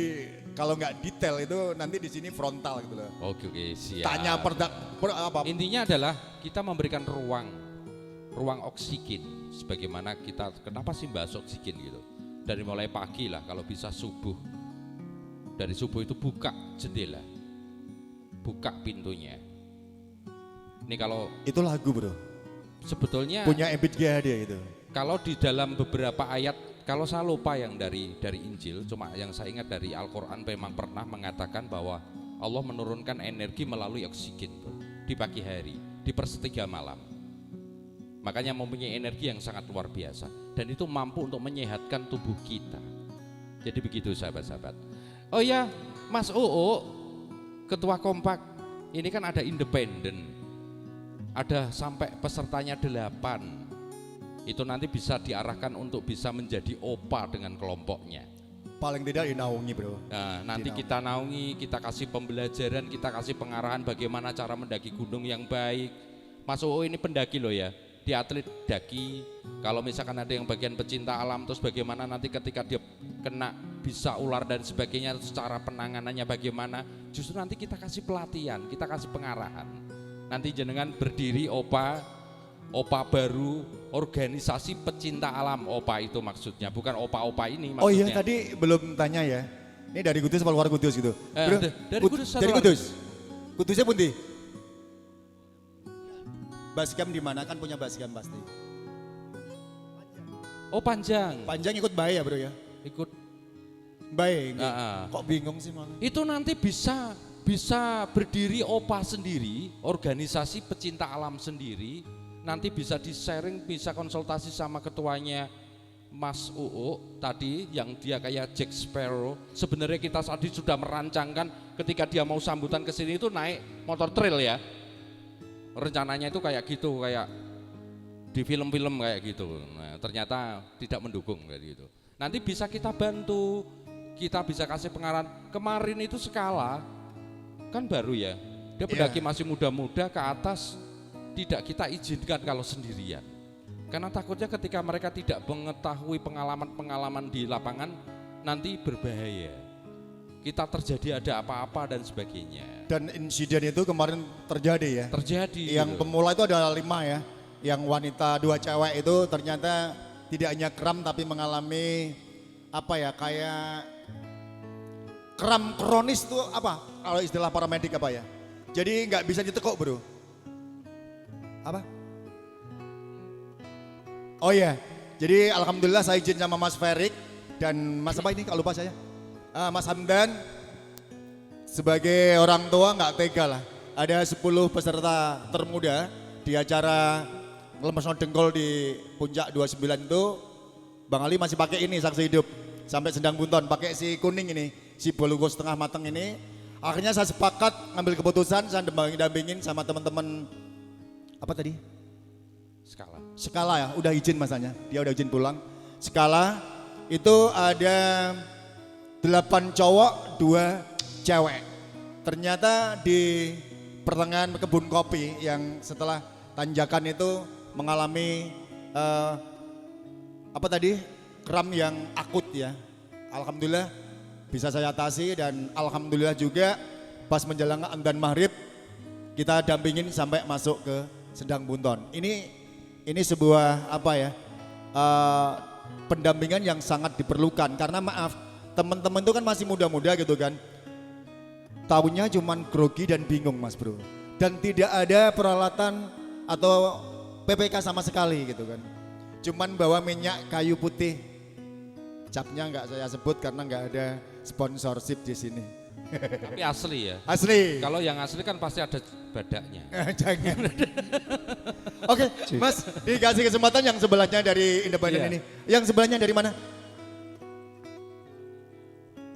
kalau nggak detail itu nanti di sini frontal gitu loh. oke, siap. Tanya apa? Intinya adalah kita memberikan ruang oksigen. Sebagaimana kita, kenapa sih bahas oksigen gitu? Dari mulai pagi lah, kalau bisa subuh. Dari subuh itu buka jendela, buka pintunya. Ini kalau Itu lagu bro, sebetulnya punya MPG dia itu. kalau di dalam beberapa ayat, kalau saya lupa yang dari Injil, cuma yang saya ingat dari Al-Quran memang pernah mengatakan bahwa Allah menurunkan energi melalui oksigen bro, di pagi hari, di persetia malam. Makanya mempunyai energi yang sangat luar biasa dan itu mampu untuk menyehatkan tubuh kita. Jadi begitu sahabat-sahabat. Oh ya, Mas UU, Ketua Kompak, ini kan ada independen, ada sampai pesertanya 8. Itu nanti bisa diarahkan untuk bisa menjadi OPA dengan kelompoknya. Paling tidak dinaungi bro. Nah, nanti kita naungi, kita kasih pembelajaran, kita kasih pengarahan bagaimana cara mendaki gunung yang baik. Mas UU ini pendaki loh ya, dia atlet daki. Kalau misalkan ada yang bagian pecinta alam, terus bagaimana nanti ketika dia kena bisa ular dan sebagainya, terus cara penanganannya bagaimana, justru nanti kita kasih pelatihan, kita kasih pengarahan. Nanti jenengan berdiri OPA baru, organisasi pecinta alam, OPA itu maksudnya, bukan OPA ini maksudnya. Oh iya tadi belum tanya ya, ini dari Kudus apa luar Kudus gitu? Bro, dari Kudus. Dari Kudus. Kudusnya pundi? Basecamp di mana kan punya basecamp pasti. Oh Panjang. Panjang ikut bae ya bro ya? Ikut. Bae. Nah, Kok bingung sih malah? itu nanti bisa berdiri OPA sendiri, organisasi pecinta alam sendiri, nanti bisa di-sharing, bisa konsultasi sama ketuanya Mas UU tadi yang dia kayak Jack Sparrow. Sebenarnya kita tadi sudah merancangkan ketika dia mau sambutan ke sini itu naik motor trail ya. Rencananya itu kayak gitu, kayak di film-film kayak gitu. Nah, ternyata tidak mendukung kayak gitu. Nanti bisa kita bantu, kita bisa kasih pengarahan. Kemarin itu Skala kan baru ya, dia pendaki masih muda-muda ke atas, tidak kita izinkan kalau sendirian. Karena takutnya ketika mereka tidak mengetahui pengalaman-pengalaman di lapangan, nanti berbahaya. Kita terjadi ada apa-apa dan sebagainya. Dan insiden itu kemarin terjadi ya? Terjadi. Yang pemula itu ada 5 ya, yang wanita 2 cewek itu ternyata tidak hanya kram tapi mengalami apa ya, kayak kram kronis itu apa? Kalau istilah paramedik apa ya? Jadi nggak bisa ditekuk bro. Apa? Oh iya, jadi alhamdulillah saya izin sama Mas Ferik dan Mas apa ini kalau lupa saya? Mas Hamdan, sebagai orang tua nggak tega lah. Ada 10 peserta termuda di acara Lemesno Dengkol di Puncak 29 itu, Bang Ali masih pakai ini saksi hidup sampai Sendang Bunton, pakai si kuning ini, si bolugo setengah matang ini. Akhirnya saya sepakat ngambil keputusan, saya dampingin sama teman-teman apa tadi? Skala ya, udah izin masanya, dia udah izin pulang. Skala itu ada 8 cowok, 2 cewek. Ternyata di pertengahan kebun kopi yang setelah tanjakan itu mengalami apa tadi, kram yang akut ya. Alhamdulillah bisa saya atasi dan alhamdulillah juga pas menjelang adzan maghrib kita dampingin sampai masuk ke Sendang Bunton. Ini sebuah apa ya, pendampingan yang sangat diperlukan karena maaf teman-teman itu kan masih muda-muda gitu kan, tahunya cuman grogi dan bingung mas bro, dan tidak ada peralatan atau PPK sama sekali gitu kan, cuman bawa minyak kayu putih, capnya nggak saya sebut karena nggak ada sponsorship di sini. Tapi asli ya. Asli. Kalau yang asli kan pasti ada badaknya. Jangan. Oke, Mas, dikasih kesempatan yang sebelahnya dari independen ini. Yang sebelahnya dari mana?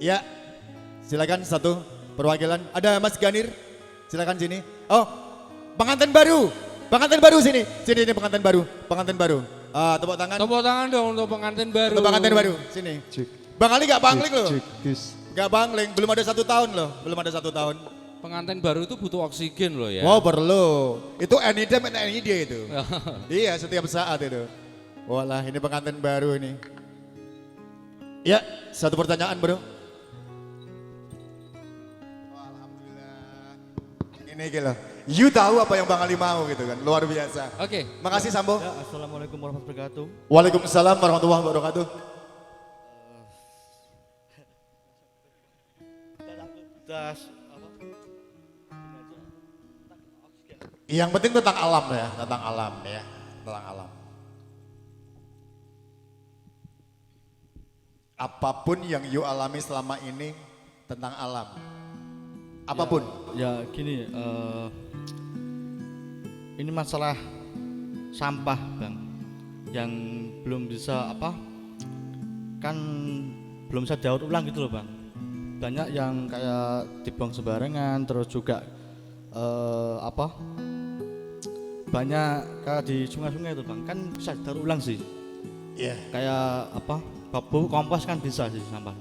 Ya, silakan satu perwakilan. Ada Mas Ganir, silakan sini. Oh, pengantin baru sini. Sini ini pengantin baru. Tepuk tangan. Tepuk tangan dong untuk pengantin baru. Untuk pengantin baru, sini. Bang Ali gak bangling loh. Gak bangling, belum ada 1 tahun loh, Pengantin baru itu butuh oksigen loh ya. Wow perlu, itu anytime and any day itu. Iya setiap saat itu. Walah ini pengantin baru ini. Ya, satu pertanyaan bro. Alhamdulillah. Ini gitu. You tahu apa yang Bang Ali mau gitu kan, luar biasa. Oke. Makasih Sambo. Ya, Assalamualaikum warahmatullahi wabarakatuh. Waalaikumsalam warahmatullahi wabarakatuh. Yang penting tentang alam ya, tentang alam. Apapun yang you alami selama ini tentang alam, apapun. Ya gini, ini masalah sampah bang, yang belum bisa kan belum bisa daur ulang gitu loh bang. banyak yang kayak dibuang sembarangan, terus juga apa? Banyak kayak di sungai-sungai itu Bang, kan bisa daur ulang sih. Iya. Kayak apa? Babu kompos kan bisa sih sampah.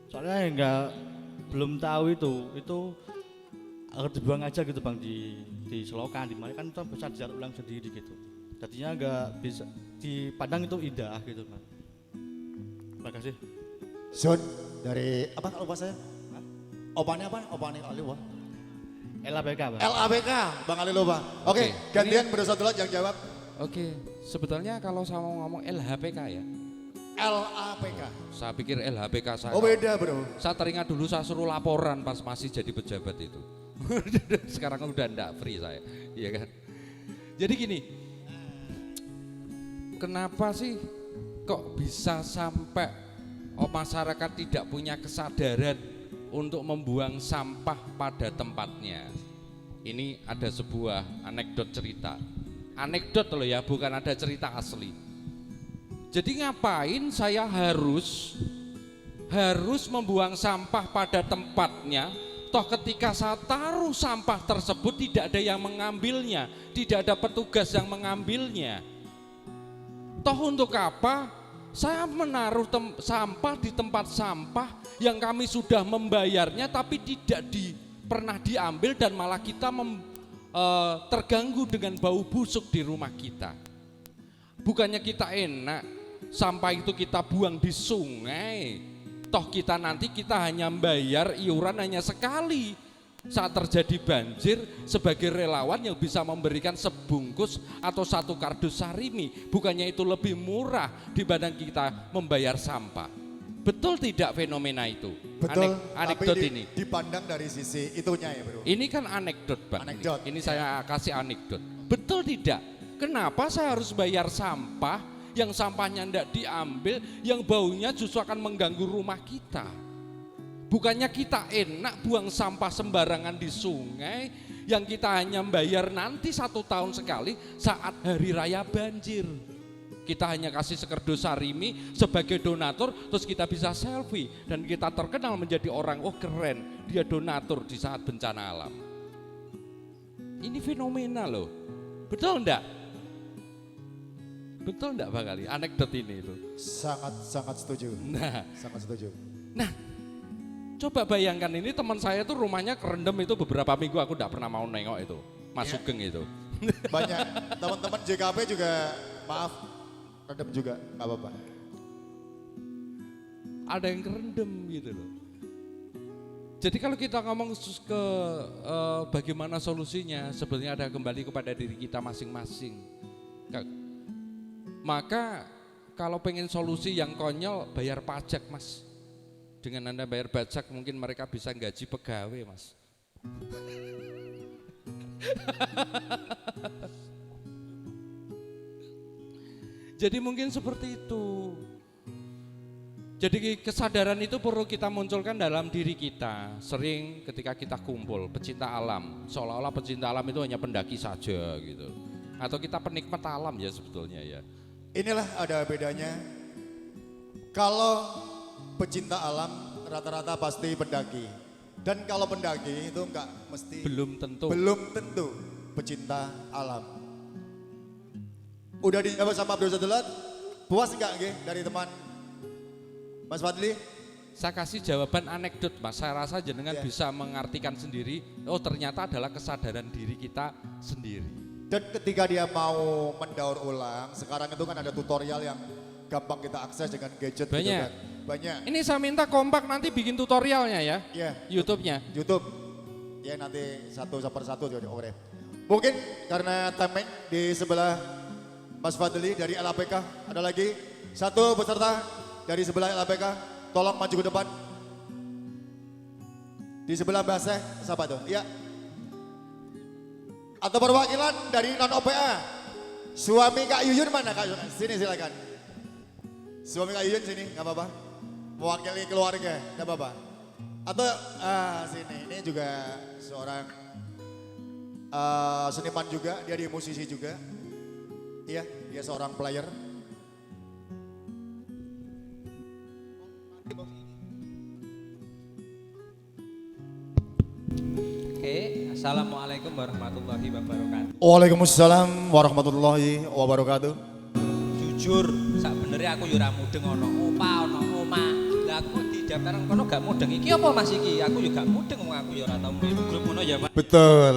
Soalnya enggak belum tahu itu agar dibuang aja gitu Bang di selokan di mana kan itu bisa didaur ulang sendiri gitu. Jadinya enggak bisa dipandang itu indah gitu Bang. Terima kasih. Sun dari apa lupa saya? Opannya apa? Opannya Ali lupa. LABK Bang. LABK, Bang Ali lupa. Oke, Oke, gantian berusaha dulu yang jawab. Oke, sebetulnya kalau saya mau ngomong LHPK ya, LAPK. saya pikir LHPK saya. Oh beda bro. Saya teringat dulu saya suruh laporan pas masih jadi pejabat itu. Sekarang udah enggak free saya, iya kan? Jadi gini, kenapa sih kok bisa sampai masyarakat tidak punya kesadaran untuk membuang sampah pada tempatnya? Ini ada sebuah anekdot cerita. Anekdot loh ya, bukan ada cerita asli. Jadi ngapain saya harus membuang sampah pada tempatnya? Toh ketika saya taruh sampah tersebut tidak ada yang mengambilnya, tidak ada petugas yang mengambilnya. Toh untuk apa? Saya menaruh sampah di tempat sampah yang kami sudah membayarnya tapi tidak pernah diambil dan malah kita terganggu dengan bau busuk di rumah kita. Bukannya kita enak, sampah itu kita buang di sungai. Toh kita nanti hanya membayar iuran hanya sekali. Saat terjadi banjir, sebagai relawan yang bisa memberikan sebungkus atau satu kardus sarimi, bukannya itu lebih murah dibanding kita membayar sampah. Betul tidak fenomena itu? Betul, Anekdot tapi ini. dipandang dari sisi itunya ya bro. Ini kan anekdot Bang. Anekdot, Ini saya kasih anekdot. Betul tidak? Kenapa saya harus bayar sampah yang sampahnya tidak diambil, yang baunya justru akan mengganggu rumah kita? Bukannya kita enak buang sampah sembarangan di sungai, yang kita hanya membayar nanti 1 tahun sekali saat hari raya banjir. Kita hanya kasih sekerdus sarimi sebagai donatur, terus kita bisa selfie dan kita terkenal menjadi orang, oh keren, dia donatur di saat bencana alam. Ini fenomena loh, betul enggak? Betul enggak Bang Ali? Anekdot ini itu. Sangat setuju. Sangat setuju. Nah, coba bayangkan ini teman saya tuh rumahnya kerendam itu beberapa minggu, aku enggak pernah mau nengok itu, Mas Sugeng itu. Banyak teman-teman JKP juga maaf redem juga, nggak apa-apa. Ada yang kerendam gitu loh. Jadi kalau kita ngomong ke bagaimana solusinya, sebenarnya ada kembali kepada diri kita masing-masing. Maka kalau pengen solusi yang konyol, bayar pajak Mas. Dengan Anda bayar pajak mungkin mereka bisa gaji pegawai Mas. Jadi mungkin seperti itu. Jadi kesadaran itu perlu kita munculkan dalam diri kita. Sering ketika kita kumpul pecinta alam, seolah-olah pecinta alam itu hanya pendaki saja gitu. Atau kita penikmat alam ya sebetulnya ya. Inilah ada bedanya. Kalau pecinta alam rata-rata pasti pendaki. Dan kalau pendaki itu enggak mesti Belum tentu. belum tentu pecinta alam. Udah dijawab sama Bro Sadulat? Puas enggak nggih dari teman Mas Fadli? Saya kasih jawaban anekdot Mas, saya rasa jenengan Ya. bisa mengartikan sendiri, oh ternyata adalah kesadaran diri kita sendiri. Dan ketika dia mau mendaur ulang, sekarang itu kan ada tutorial yang gampang kita akses dengan gadget gitu Banyak. kan. Banyak. Ini saya minta kompak nanti bikin tutorialnya ya, Ya, YouTube-nya. YouTube. Ya nanti satu per satu jadi oke. Mungkin karena timing di sebelah Mas Fadli dari LAPK, ada lagi satu peserta dari sebelah LAPK, tolong maju ke depan. Di sebelah Mbak Seh, siapa tuh? Iya. Atau perwakilan dari non OPA, suami Kak Yuyun mana Kak Yuyun? Sini silakan. Suami Kak Yuyun sini, nggak apa-apa. Mewakili keluarga, nggak apa-apa. Atau sini, ini juga seorang seniman juga, dia di musisi juga. Iya, dia seorang player. Assalamualaikum warahmatullahi wabarakatuh. Waalaikumsalam warahmatullahi wabarakatuh. Jujur, sak benernya aku yo ora mudeng ono opa ono oma. Lah aku di daftaran kono gak mudeng. Iki apa Mas iki? Aku yo gak mudeng wong aku yo ora tau melu grup ngono ya, Mas. Betul.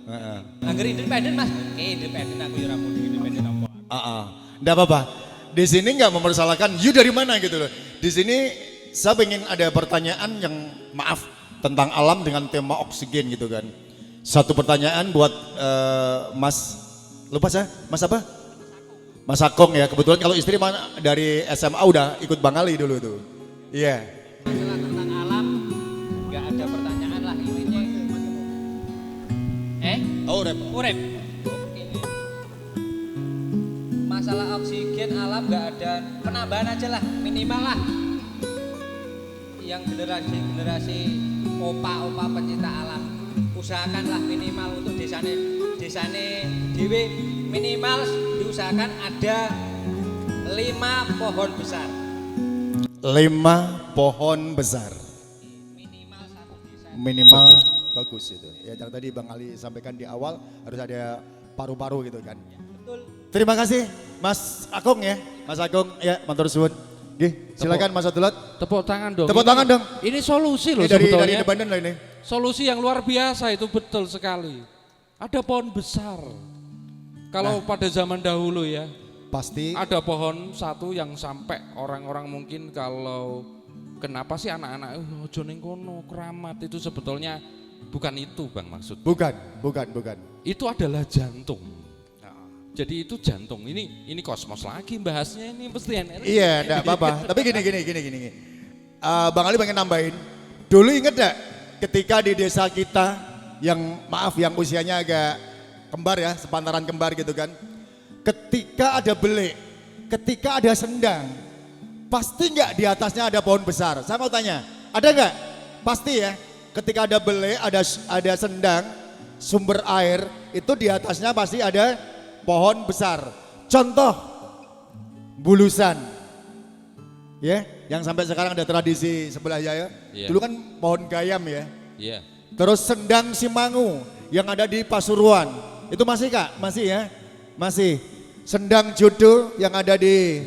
Heeh. Angger independen, Mas. Independen aku yo ora mudeng independen apa. Nggak apa-apa. Di sini nggak mempersalahkan you dari mana gitu loh. Di sini saya ingin ada pertanyaan yang maaf tentang alam dengan tema oksigen gitu kan. Satu pertanyaan buat Mas, lupa saya, Mas apa? Mas Akong ya. Kebetulan kalau istri dari SMA udah ikut Bang Ali dulu tuh. Iya. Masalah tentang alam enggak ada pertanyaan lah intinya. Urip. Urip. Oke. Masalah oksigen alam enggak ada, penambahan aja lah, minimal lah. Yang generasi opa-opa pencinta alam, usahakanlah minimal untuk desane dewe minimal diusahakan ada 5 pohon besar. 5 pohon besar. Minimal satu desa. Minimal bagus itu. Ya yang tadi Bang Ali sampaikan di awal harus ada paru-paru gitu kan. Betul. Terima kasih Mas Akung ya. Mas Akung ya matur suwun. Nggih, silakan Mas Abdullah. Tepuk tangan dong. Tepuk tangan dong. Ini solusi loh Ini dari sebetulnya. independen lah ini. Solusi yang luar biasa itu betul sekali. Ada pohon besar. Kalau pada zaman dahulu ya, Pasti ada pohon satu yang sampai orang-orang mungkin kalau kenapa sih anak-anak ojo ning kono keramat, itu sebetulnya bukan itu Bang maksud. bukan. Itu adalah jantung. Jadi itu jantung. Ini kosmos lagi bahasnya ini pasti NRI. Iya, enggak apa-apa. Tapi gini. Bang Ali pengen nambahin. Dulu inget gak ketika di desa kita yang maaf yang usianya agak kembar ya, sepantaran kembar gitu kan. Ketika ada belik, ketika ada sendang, pasti nggak di atasnya ada pohon besar? Saya mau tanya, ada nggak? Pasti ya. Ketika ada belik, ada sendang, sumber air, itu di atasnya pasti ada pohon besar. Contoh, Bulusan, ya, yang sampai sekarang ada tradisi sebelah ya. Iya. Dulu kan pohon gayam ya. Iya. Terus Sendang Simangu yang ada di Pasuruan, itu masih Kak? Masih ya? Masih. Sendang Jodo yang ada di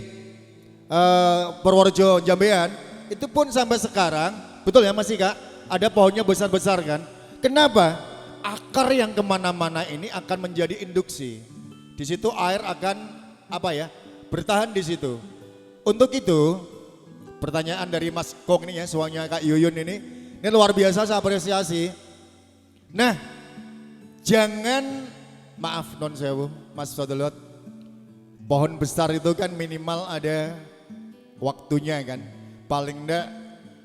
Purworejo Jambean, itu pun sampai sekarang, betul ya masih Kak? Ada pohonnya besar-besar kan? Kenapa? Akar yang kemana-mana ini akan menjadi induksi. Di situ air akan apa ya? Bertahan di situ. Untuk itu, pertanyaan dari Mas Kong ini ya, suaminya Kak Yuyun ini luar biasa saya apresiasi. Nah, jangan maaf non sewu, Mas Sodolot, pohon besar itu kan minimal ada waktunya kan, paling enggak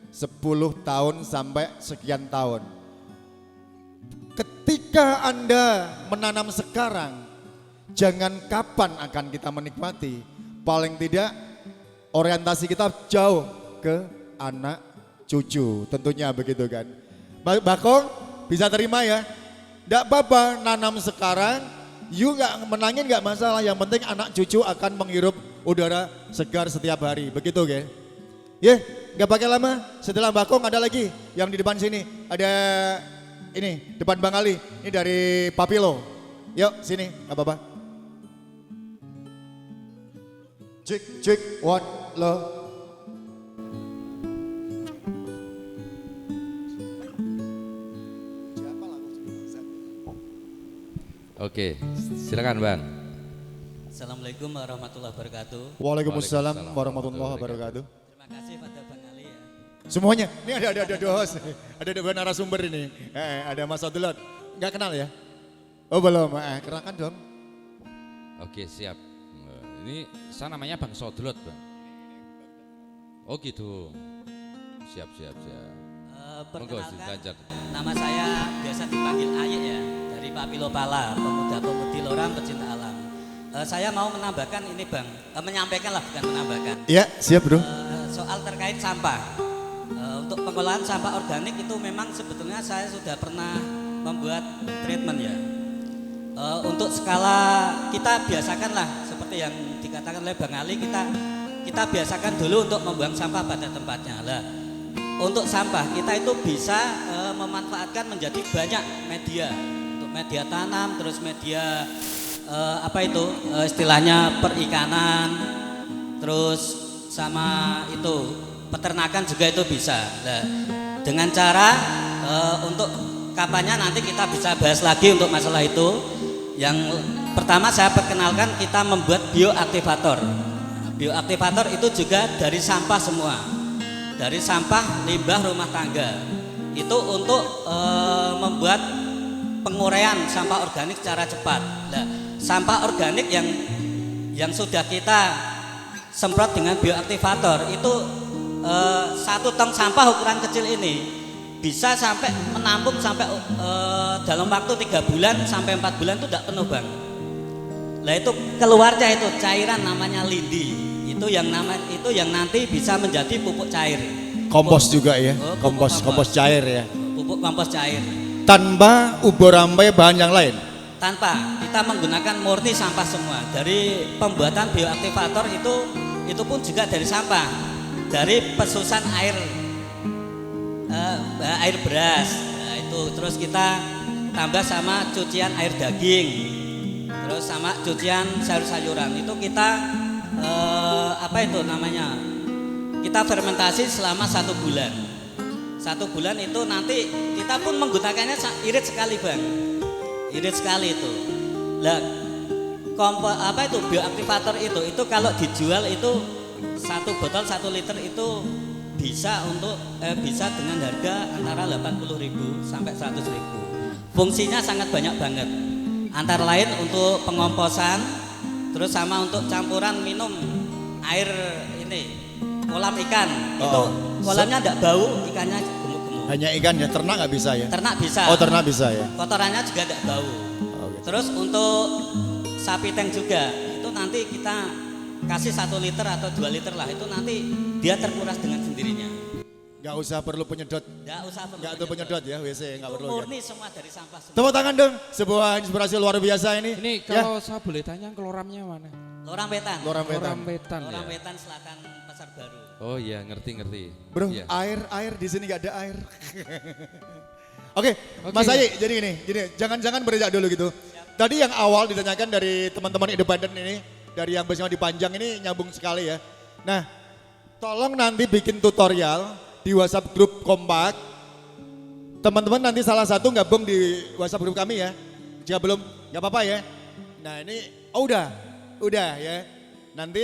10 tahun sampai sekian tahun. Ketika Anda menanam sekarang, jangan kapan akan kita menikmati, paling tidak orientasi kita jauh ke anak cucu, tentunya begitu kan. Bakong bisa terima ya, enggak apa-apa nanam sekarang, you nggak menangin nggak masalah, yang penting anak cucu akan menghirup udara segar setiap hari, begitu kan? Ya, nggak pakai lama. Setelah Bakong ada lagi yang di depan sini, ada ini depan Bang Ali, ini dari Papilo. Yuk sini, nggak apa-apa. Cek, one, love. Oke, silakan Bang. Assalamualaikum warahmatullahi wabarakatuh. Waalaikumsalam warahmatullahi wabarakatuh. Terima kasih pada Bang Ali ya. Semuanya, ini ada dua host, ada dua narasumber ini. Ada Mas Abdullah, nggak kenal ya? Oh belum, kenalkan dong. Oke, siap. Ini saya namanya Bang Sodlot, Bang. Oh gitu. Siap. Monggo dilanjut. Nama saya biasa dipanggil Ayek ya, dari Papilo Pala, pemuda-pemudi Loram pecinta alam. Saya mau menambahkan ini Bang, menyampaikan lah bukan menambahkan. Iya, siap bro. Soal terkait sampah. Untuk pengolahan sampah organik itu memang sebetulnya saya sudah pernah membuat treatment ya. Untuk skala kita biasakanlah seperti yang dikatakan oleh Bang Ali, kita biasakan dulu untuk membuang sampah pada tempatnya lah. Untuk sampah kita itu bisa memanfaatkan menjadi banyak media untuk media tanam, terus media istilahnya perikanan, terus sama itu peternakan juga itu bisa. Nah, dengan cara untuk kapannya nanti kita bisa bahas lagi untuk masalah itu. Yang pertama saya perkenalkan kita membuat bioaktivator. Bioaktivator itu juga dari sampah semua, dari sampah limbah rumah tangga. Itu untuk membuat penguraian sampah organik secara cepat. Nah, sampah organik yang sudah kita semprot dengan bioaktivator itu 1 tong sampah ukuran kecil ini bisa sampai menampung sampai dalam waktu 3 bulan sampai 4 bulan itu tidak penuh bang. Nah itu keluarnya itu cairan namanya lindi, itu yang nanti bisa menjadi pupuk cair. Kompos juga ya, Pupuk kompos cair ya. Pupuk kompos cair. Tanpa uborambai bahan yang lain. Tanpa, kita menggunakan murni sampah semua. Dari pembuatan bioaktivator itu pun juga dari sampah, dari pesusan air beras. Nah, itu terus kita tambah sama cucian air daging, terus sama cucian sayur-sayuran. Itu kita kita fermentasi selama 1 bulan. 1 bulan itu nanti kita pun menggunakannya irit sekali bang, irit sekali itu. Lah bioaktivator itu kalau dijual itu 1 botol 1 liter itu bisa dengan harga antara 80.000 sampai 100.000. Fungsinya sangat banyak banget. Antara lain untuk pengomposan, terus sama untuk campuran minum air ini kolam ikan. Itu kolamnya tidak bau, ikannya gemuk-gemuk. Hanya ikan ya, ternak nggak bisa ya? Ternak bisa. Oh ternak bisa ya. Kotorannya juga tidak bau. Gitu. Terus untuk sapi tank juga itu nanti kita kasih 1 liter atau 2 liter lah, itu nanti dia terkuras dengan sendirinya. Nggak usah perlu penyedot. Nggak perlu penyedot ya, WC nggak perlu. Murni semua dari sampah semua. Tepuk tangan dong, sebuah inspirasi luar biasa ini. Ini kalau saya boleh tanya keloramnya mana? Lorang Wetan. Lorang Wetan. Wetan Lorang ya. Wetan Selatan Pasar Baru. Oh iya, ngerti. Bro, Iya. air di sini nggak ada air. Oke, Mas Ayi, jadi gini, jangan berijak dulu gitu. Tadi yang awal ditanyakan dari teman-teman independen ini, dari yang bersama di Panjang ini nyambung sekali ya. Nah, tolong nanti bikin tutorial di WhatsApp grup Kompak. Teman-teman nanti salah satu gabung di WhatsApp grup kami ya. Jika belum, nggak apa-apa ya. Nah ini, udah ya. Nanti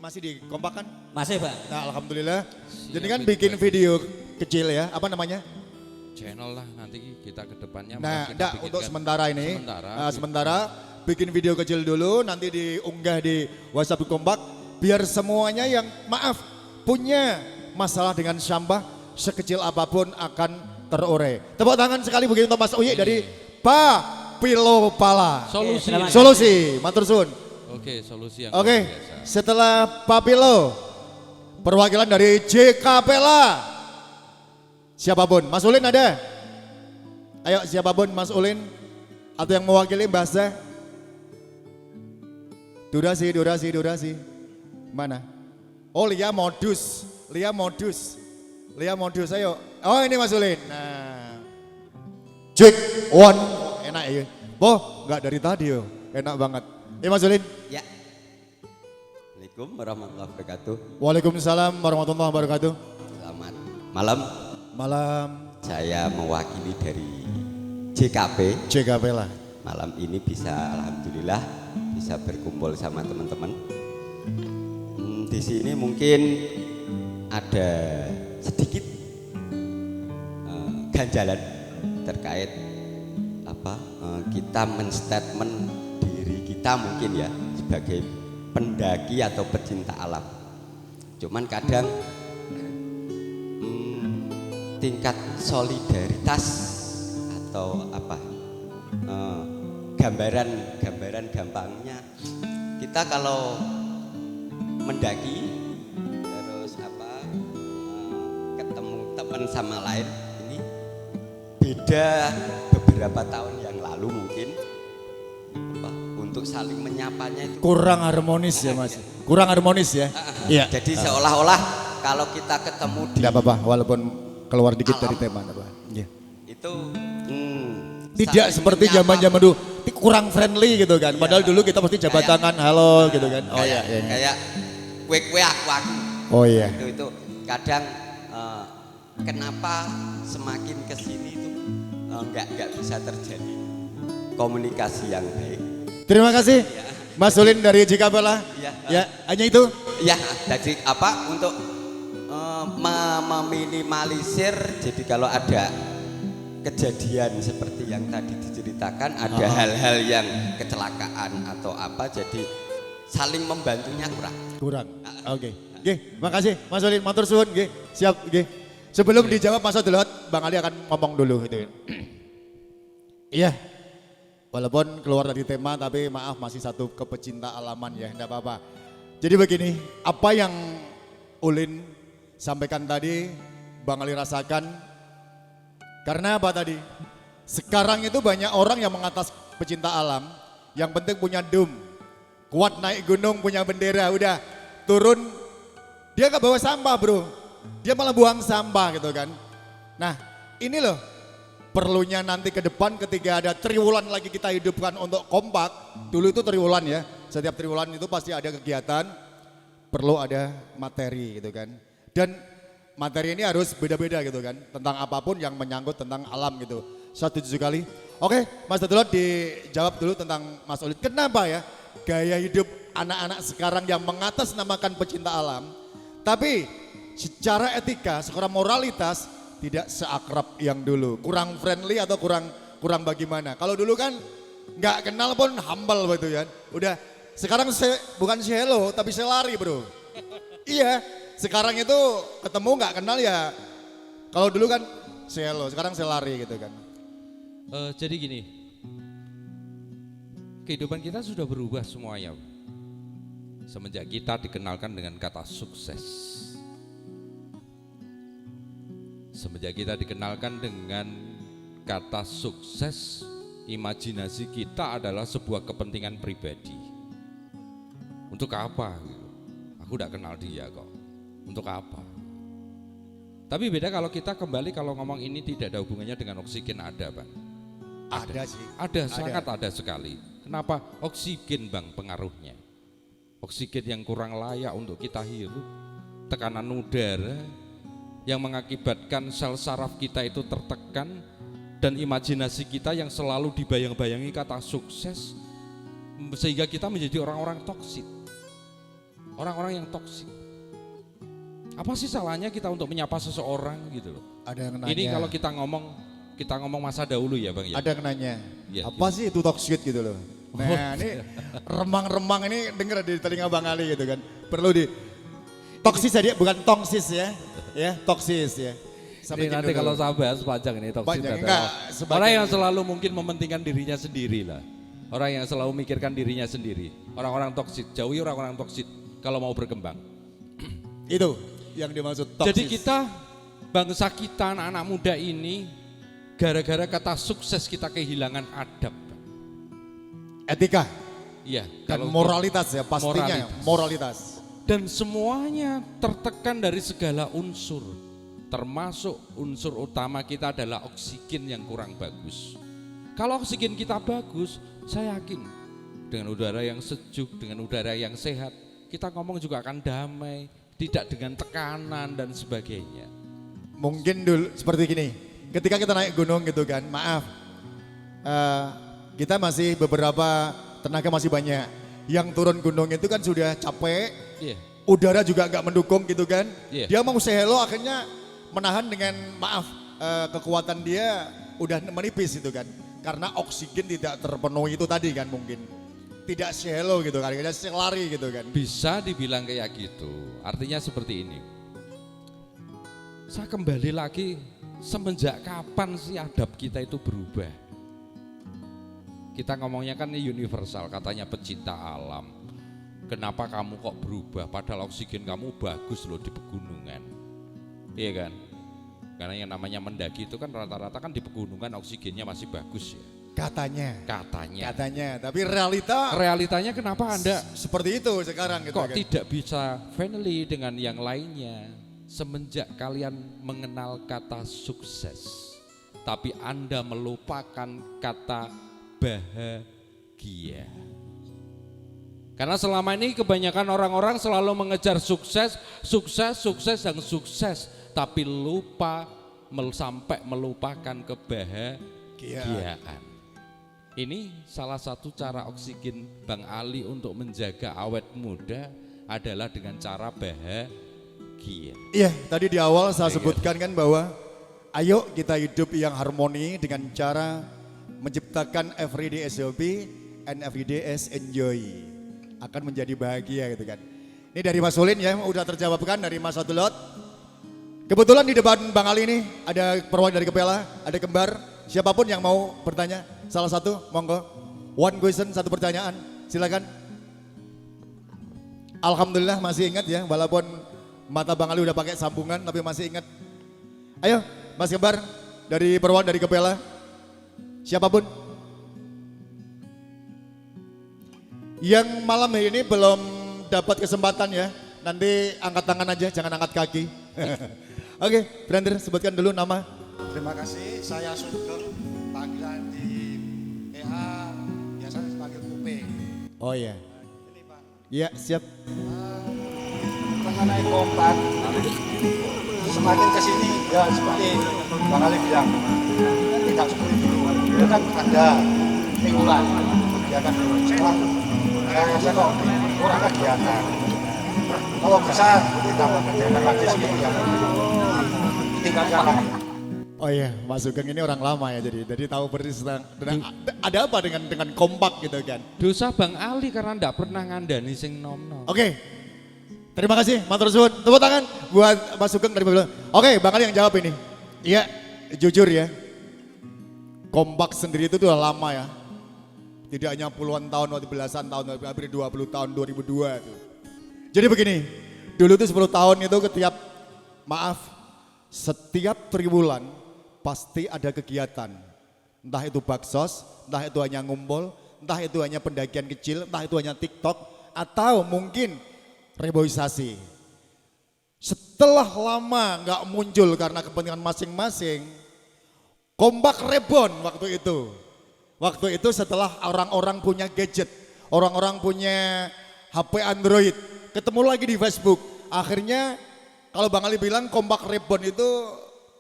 masih di Kompak kan? Masih Pak. Nah alhamdulillah. Jadi kan bikin video kecil ya, apa namanya? Channel lah nanti kita ke depannya. Nah, kita bikinkan. untuk sementara ini, Sementara. sementara bikin video kecil dulu, nanti diunggah di WhatsApp Kompak, biar semuanya yang punya masalah dengan sampah sekecil apapun akan terurai. Tepuk tangan sekali begitu untuk Mas Uyi dari Papilo Pala. Solusi, matur suwun. Oke, solusi yang Oke, luar biasa. setelah Papilo, perwakilan dari JKPLA. Siapapun, Mas Ulin ada? Ayo siapapun Mas Ulin atau yang mewakili bahasa. Durasi. Mana? Oh Lia modus, ayo. Oh ini Mas Ulin. Nah, Jack one, enak ya. Boh, nggak dari tadi yo, enak banget. Mas Ulin. Ya. Assalamualaikum warahmatullahi wabarakatuh. Waalaikumsalam warahmatullahi wabarakatuh. Selamat malam. Malam. Saya mewakili dari JKP lah. Malam ini alhamdulillah bisa berkumpul sama teman-teman. Di sini mungkin ada sedikit ganjalan terkait kita menstatement diri kita mungkin ya sebagai pendaki atau pecinta alam. Cuman kadang tingkat solidaritas atau gambaran gampangnya kita kalau mendaki terus ketemu teman sama lain ini beda beberapa tahun yang lalu mungkin untuk saling menyapanya itu kurang harmonis ya Mas. Kurang harmonis ya. Iya. Jadi seolah-olah kalau kita ketemu di tidak apa-apa walaupun keluar dikit dari tema apa. Iya. itu Tidak saling seperti menyapa. zaman-zaman dulu kurang friendly gitu kan. Padahal dulu kita pasti jabat Kayak- tangan halo gitu kan. Oh kayak, iya. kayak kue aku. Oh iya. Itu kadang kenapa semakin kesini itu nggak bisa terjadi komunikasi yang baik. Terima kasih Mas Ulin dari Jikabela. Iya. Ya, hanya itu. Ya, jadi apa untuk meminimalisir, jadi kalau ada kejadian seperti yang tadi diceritakan, ada hal-hal yang kecelakaan atau apa, jadi saling membantunya kurang. Kurang. Oke. Oke, makasih Mas Ulin, matur suwun nggih. Siap nggih. Sebelum dijawab Mas Odilot, Bang Ali akan ngomong dulu gitu. Iya. Walaupun keluar dari tema tapi maaf masih satu kepecinta alaman ya, enggak apa-apa. Jadi begini, apa yang Ulin sampaikan tadi Bang Ali rasakan karena apa tadi? Sekarang itu banyak orang yang mengatas pecinta alam, yang penting punya dom, kuat naik gunung punya bendera, udah turun dia gak bawa sampah bro, dia malah buang sampah gitu kan. Nah ini loh perlunya nanti ke depan ketika ada triwulan lagi kita hidupkan untuk kompak. Dulu itu triwulan ya, setiap triwulan itu pasti ada kegiatan, perlu ada materi gitu kan. Dan materi ini harus beda-beda gitu kan, tentang apapun yang menyangkut tentang alam gitu. 107 kali. Oke, Mas Dadulot dijawab dulu tentang Mas Ulin. Kenapa ya gaya hidup anak-anak sekarang yang mengatasnamakan pecinta alam, tapi secara etika, secara moralitas tidak seakrab yang dulu, kurang friendly atau kurang bagaimana. Kalau dulu kan nggak kenal pun humble gitu kan. Udah sekarang bukan say hello tapi saya lari bro. Iya, sekarang itu ketemu nggak kenal ya. Kalau dulu kan say hello, sekarang saya lari gitu kan. Jadi gini, kehidupan kita sudah berubah semuanya. Semenjak kita dikenalkan dengan kata sukses. Semenjak kita dikenalkan dengan kata sukses, imajinasi kita adalah sebuah kepentingan pribadi. Untuk apa? Aku udah kenal dia kok. Untuk apa? Tapi beda kalau kita kembali kalau ngomong ini tidak ada hubungannya dengan oksigen, ada Bang. Ada sih. Ada, sangat ada sekali. Kenapa? Oksigen Bang pengaruhnya. Oksigen yang kurang layak untuk kita hirup, tekanan udara yang mengakibatkan sel saraf kita itu tertekan, dan imajinasi kita yang selalu dibayang-bayangi kata sukses, sehingga kita menjadi orang-orang toksik. Orang-orang yang toksik. Apa sih salahnya kita untuk menyapa seseorang gitu loh? Ada yang nanya. Ini kalau kita ngomong masa dahulu ya Bang ya. Ada yang nanya. Ya, apa sih itu toxic gitu loh? Nah ini remang-remang ini denger di telinga Bang Ali gitu kan. Perlu di toksis aja, bukan tongsis ya. Ya, toksis ya. Ini nanti kalau saya bahas panjang ini toksik Panjang, adalah enggak, orang yang selalu mungkin mementingkan dirinya sendiri lah. Orang yang selalu memikirkan dirinya sendiri. Orang-orang toksik, jauhi orang-orang toksik kalau mau berkembang. Itu yang dimaksud toksis. Jadi kita, bangsa kita, anak-anak muda ini, gara-gara kata sukses kita kehilangan adab. Etika Iya. dan moralitas ya pastinya. Moralitas. Dan semuanya tertekan dari segala unsur. Termasuk unsur utama kita adalah oksigen yang kurang bagus. Kalau oksigen kita bagus, saya yakin dengan udara yang sejuk, dengan udara yang sehat, kita ngomong juga akan damai, tidak dengan tekanan dan sebagainya. Mungkin dulu seperti gini, ketika kita naik gunung gitu kan, maaf, kita masih beberapa tenaga masih banyak. Yang turun gunung itu kan sudah capek, udara juga nggak mendukung gitu kan. Dia mau say hello akhirnya menahan dengan maaf, kekuatan dia udah menipis gitu kan. Karena oksigen tidak terpenuhi itu tadi kan mungkin. Tidak say hello gitu kan, akhirnya lari gitu kan. Bisa dibilang kayak gitu, artinya seperti ini. Saya kembali lagi, semenjak kapan sih adab kita itu berubah? Kita ngomongnya kan ini universal, katanya pecinta alam. Kenapa kamu kok berubah? Padahal oksigen kamu bagus loh di pegunungan. Iya kan? Karena yang namanya mendaki itu kan rata-rata kan di pegunungan oksigennya masih bagus ya. Katanya. Katanya. Tapi realitanya kenapa Anda seperti itu sekarang gitu kok kan? tidak bisa friendly dengan yang lainnya semenjak kalian mengenal kata sukses. tapi Anda melupakan kata bahagia. Karena selama ini kebanyakan orang-orang selalu mengejar sukses, dan sukses, tapi lupa sampai melupakan kebahagiaan. Ini salah satu cara oksigen Bang Ali untuk menjaga awet muda adalah dengan cara bahagia. Iya, tadi di awal saya sebutkan kan bahwa ayo kita hidup yang harmoni dengan cara menciptakan everyday as happy and everyday as enjoy. Akan menjadi bahagia gitu kan. Ini dari Mas Ulin ya, udah terjawabkan dari Mas Abdullah. Kebetulan di depan Bang Ali ini ada perwakilan dari Kepela, ada kembar. Siapapun yang mau bertanya, salah satu, monggo. One question, satu pertanyaan, silakan. Alhamdulillah masih ingat ya, walaupun mata Bang Ali udah pakai sambungan, tapi masih ingat. Ayo, Mas Kembar dari perwakilan dari Kepela, siapapun. Yang malam ini belum dapat kesempatan ya, nanti angkat tangan aja, jangan angkat kaki. Oke, Brander sebutkan dulu nama. Terima kasih, saya Sugeng, panggilan di EA, biasanya sebagai Kupe. Oh iya. Ini Pak. Iya, siap. Mengenai kompak, semakin kesini ya seperti Bang Ali bilang, tidak seperti dulu. Dulu kan ada mingguan, ya kan. Sekarang saya kok kurang kegiatan. Kalau bisa kita kerjakan lagi seperti yang tinggalkan lagi. Oh iya, Mas Sugeng ini orang lama ya jadi tahu persis ada apa dengan kompak gitu kan. Dosa Bang Ali karena ndak pernah ngandani sing nom-nom. Oke. Terima kasih, matur suwun. Tepuk tangan buat Mas Sugeng dari Babylon. Oke, Bang Ali yang jawab ini. Iya, jujur ya. Kompak sendiri itu udah lama ya. Tidak hanya puluhan tahun, waktu belasan tahun, hampir 20 tahun, 2002 itu. Jadi begini, dulu itu 10 tahun itu setiap triwulan pasti ada kegiatan. Entah itu baksos, entah itu hanya ngumpul, entah itu hanya pendakian kecil, entah itu hanya TikTok, atau mungkin reboisasi. Setelah lama nggak muncul karena kepentingan masing-masing, kompak rebon waktu itu. Waktu itu setelah orang-orang punya gadget, orang-orang punya HP Android, ketemu lagi di Facebook. Akhirnya kalau Bang Ali bilang kompak rebon itu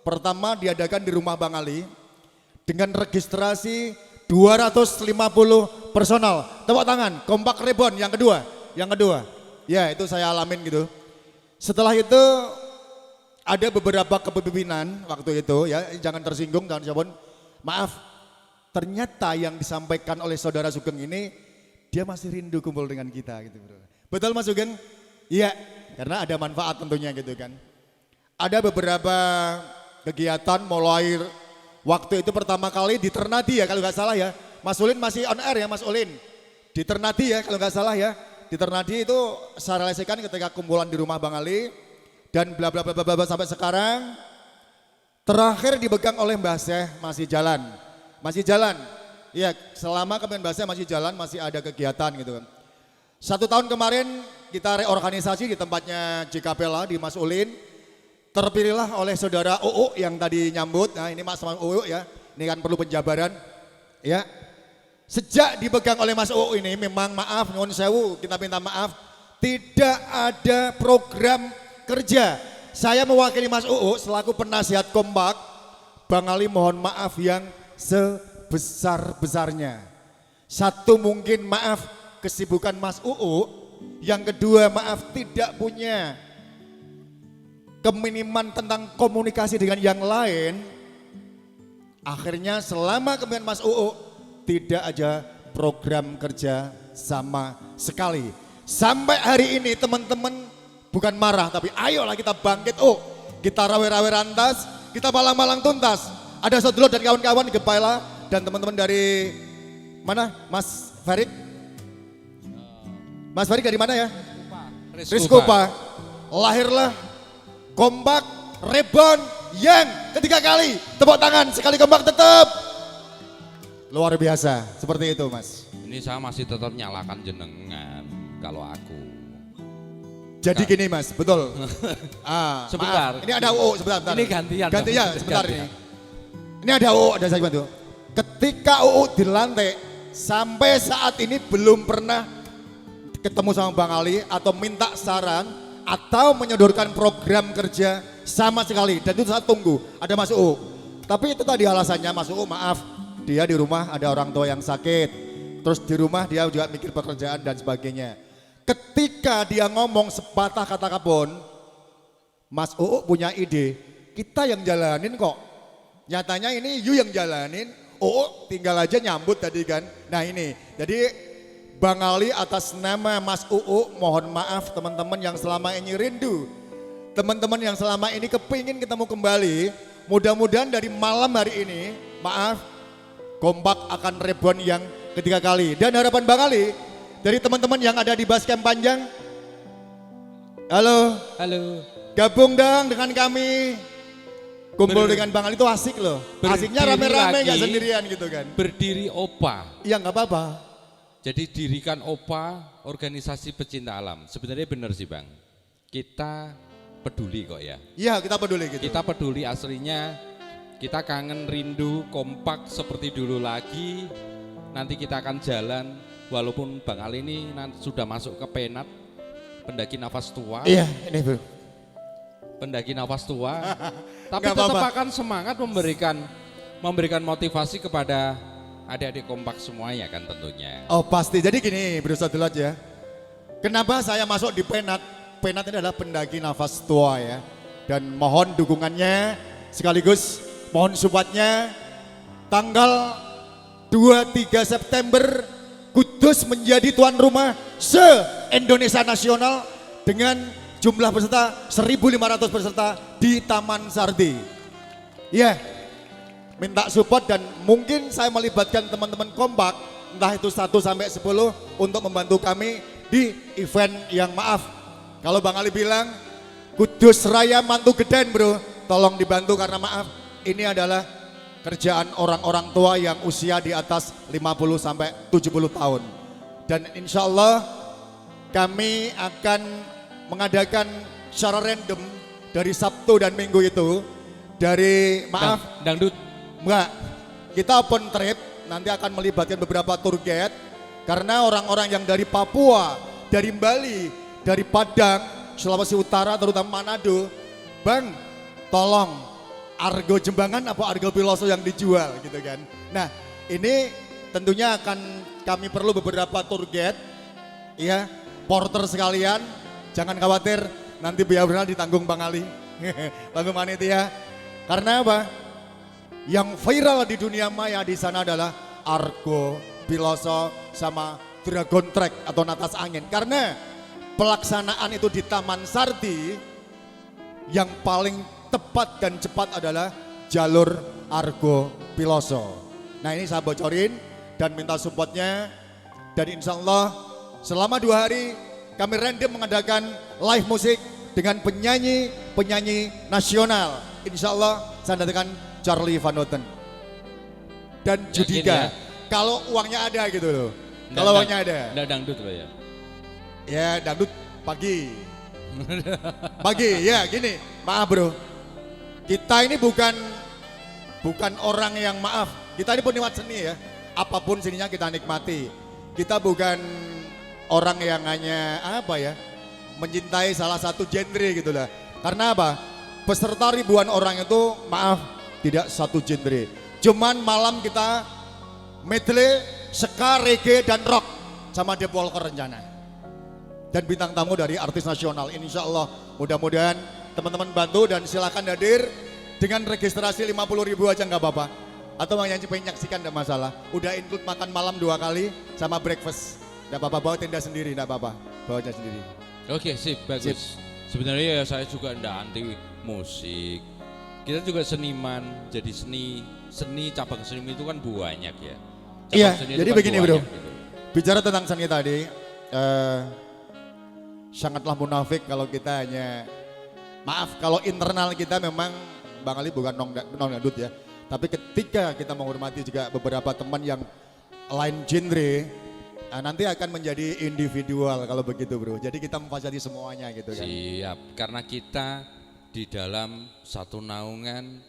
pertama diadakan di rumah Bang Ali dengan registrasi 250 personal. Tepuk tangan, kompak rebon yang kedua. Ya itu saya alamin gitu. Setelah itu ada beberapa kepemimpinan waktu itu ya, jangan tersinggung, jangan siapapun. Maaf. Ternyata yang disampaikan oleh saudara Sugeng ini dia masih rindu kumpul dengan kita gitu bro. Betul Mas Sugeng? Iya, karena ada manfaat tentunya gitu kan. Ada beberapa kegiatan mulai waktu itu pertama kali di Ternadi ya kalau nggak salah ya. Mas Ulin masih on air ya Mas Ulin. Di Ternadi ya kalau nggak salah ya. Di Ternadi itu saya realisasikan ketika kumpulan di rumah Bang Ali dan bla bla bla bla bla sampai sekarang. Terakhir dipegang oleh Mbah Syekh masih jalan. Iya, selama kepemimpinan Mbah Syekh masih jalan, masih ada kegiatan gitu kan. 1 tahun kemarin kita reorganisasi di tempatnya JKPLA di Mas Ulin. Terpilihlah oleh saudara UU yang tadi nyambut. Nah ini Mas UU ya, ini kan perlu penjabaran. Ya, sejak dipegang oleh Mas UU ini memang maaf, nyuwun sewu, kita minta maaf. Tidak ada program kerja. Saya mewakili Mas UU selaku penasihat kompak. Bang Ali mohon maaf yang sebesar-besarnya. Satu mungkin maaf kesibukan Mas UU, yang kedua maaf tidak punya keminiman tentang komunikasi dengan yang lain. Akhirnya selama kepemimpinan Mas UU tidak ada program kerja sama sekali. Sampai hari ini teman-teman bukan marah tapi ayolah kita bangkit, kita rawe-rawe rantas, kita malang-malang tuntas. Ada Saudulot dan kawan-kawan di Gepaila dan teman-teman dari mana? Mas Farid? Mas Farid dari mana ya? Rizkupa. Lahirlah kompak rebon yang ketiga kali. Tepuk tangan sekali kompak tetap. Luar biasa, seperti itu Mas. Ini saya masih tetap nyalakan jenengan kalau aku. Jadi gini Mas, betul. Sebentar. Maaf. Ini ada sebentar. Ini gantian. Gantian sebentar ini. Ini ada UU, ada saya bantu. Ketika UU dilantik, sampai saat ini belum pernah ketemu sama Bang Ali atau minta saran atau menyodorkan program kerja sama sekali. Dan itu saya tunggu, ada Mas UU. Tapi itu tadi alasannya Mas UU, maaf, dia di rumah ada orang tua yang sakit. Terus di rumah dia juga mikir pekerjaan dan sebagainya. Ketika dia ngomong sepatah kata pun, Mas UU punya ide, kita yang jalanin kok. Nyatanya ini you yang jalanin, UU tinggal aja nyambut tadi kan. Nah ini, jadi Bang Ali atas nama Mas UU mohon maaf teman-teman yang selama ini rindu. Teman-teman yang selama ini kepingin ketemu kembali, mudah-mudahan dari malam hari ini, maaf, Kompak akan reborn yang ketiga kali. Dan harapan Bang Ali, dari teman-teman yang ada di Basecamp Panjang, halo, gabung dong dengan kami. Kumpul dengan Bang Ali itu asik loh. Asiknya rame-rame gak sendirian gitu kan. Berdiri OPA. Iya gak apa-apa. Jadi dirikan OPA, organisasi pecinta alam. Sebenarnya benar sih Bang. Kita peduli kok ya. Iya kita peduli gitu. Kita peduli aslinya. Kita kangen rindu kompak seperti dulu lagi. Nanti kita akan jalan. Walaupun Bang Ali ini sudah masuk ke penat. Pendaki nafas tua. Iya ini bro. Pendaki nafas tua, tapi tetap akan semangat memberikan motivasi kepada adik-adik kompak semuanya kan tentunya. Oh pasti, jadi gini Bro Sadilot ya, kenapa saya masuk di penat? Penat ini adalah pendaki nafas tua ya, dan mohon dukungannya sekaligus mohon supportnya tanggal 23 September Kudus menjadi tuan rumah se-Indonesia Nasional dengan jumlah peserta 1.500 peserta di Taman Sardi. Ya, minta support dan mungkin saya melibatkan teman-teman kompak, entah itu 1 sampai 10 untuk membantu kami di event yang maaf. Kalau Bang Ali bilang, Kudus Raya Mantu Geden bro, tolong dibantu karena maaf, ini adalah kerjaan orang-orang tua yang usia di atas 50 sampai 70 tahun. Dan insya Allah kami akan mengadakan secara random dari Sabtu dan Minggu itu dari maaf dangdut enggak, kita open trip nanti akan melibatkan beberapa tour guide karena orang-orang yang dari Papua, dari Bali, dari Padang, Sulawesi Utara terutama Manado, Bang tolong Argo Jembangan apa Argo Piloso yang dijual gitu kan. Nah ini tentunya akan kami perlu beberapa tour guide ya, porter sekalian. Jangan khawatir, nanti biaya ditanggung Bang Ali, tanggung panitia. Karena apa? Yang viral di dunia maya di sana adalah Argo, Piloso, sama Dragon Track atau natas angin. Karena pelaksanaan itu di Taman Sardi, yang paling tepat dan cepat adalah jalur Argo Piloso. Nah ini saya bocorin dan minta supportnya. Dan insya Allah selama 2 hari kami random mengadakan live musik dengan penyanyi nasional. Insya Allah saya datangkan Charlie Van Houten dan Judika. Kalau uangnya ada gitu loh. Kalau uangnya ada. Nggak dangdut loh ya? Ya dangdut pagi. Pagi ya gini, maaf bro. Kita ini bukan orang yang maaf. Kita ini penikmat seni ya. Apapun seninya kita nikmati. Kita bukan orang yang hanya apa ya, mencintai salah satu genre gitu lah. Karena apa? Peserta ribuan orang itu maaf tidak satu genre. Cuman malam kita medley, ska, reggae dan rock sama Deep Walker rencana. Dan bintang tamu dari artis nasional. Insya Allah mudah-mudahan teman-teman bantu dan silakan hadir dengan registrasi 50.000 aja nggak apa-apa. Atau yang pengen nyaksikan tidak masalah. Udah include makan malam 2 kali sama breakfast. Tidak apa-apa, bawa tenda sendiri, tidak apa-apa, bawa aja sendiri. Oke, sip, bagus. Sip. Sebenarnya ya saya juga tidak anti musik. Kita juga seniman, jadi seni cabang seni itu kan banyak ya. Iya, jadi begini bro, gitu. Bicara tentang seni tadi, sangatlah munafik kalau kita hanya, maaf kalau internal kita memang Bang Ali bukan non-dangdut ya. Tapi ketika kita menghormati juga beberapa teman yang lain genre, nah, nanti akan menjadi individual kalau begitu bro. Jadi kita memfasilitasi semuanya gitu kan. Siap, karena kita di dalam satu naungan,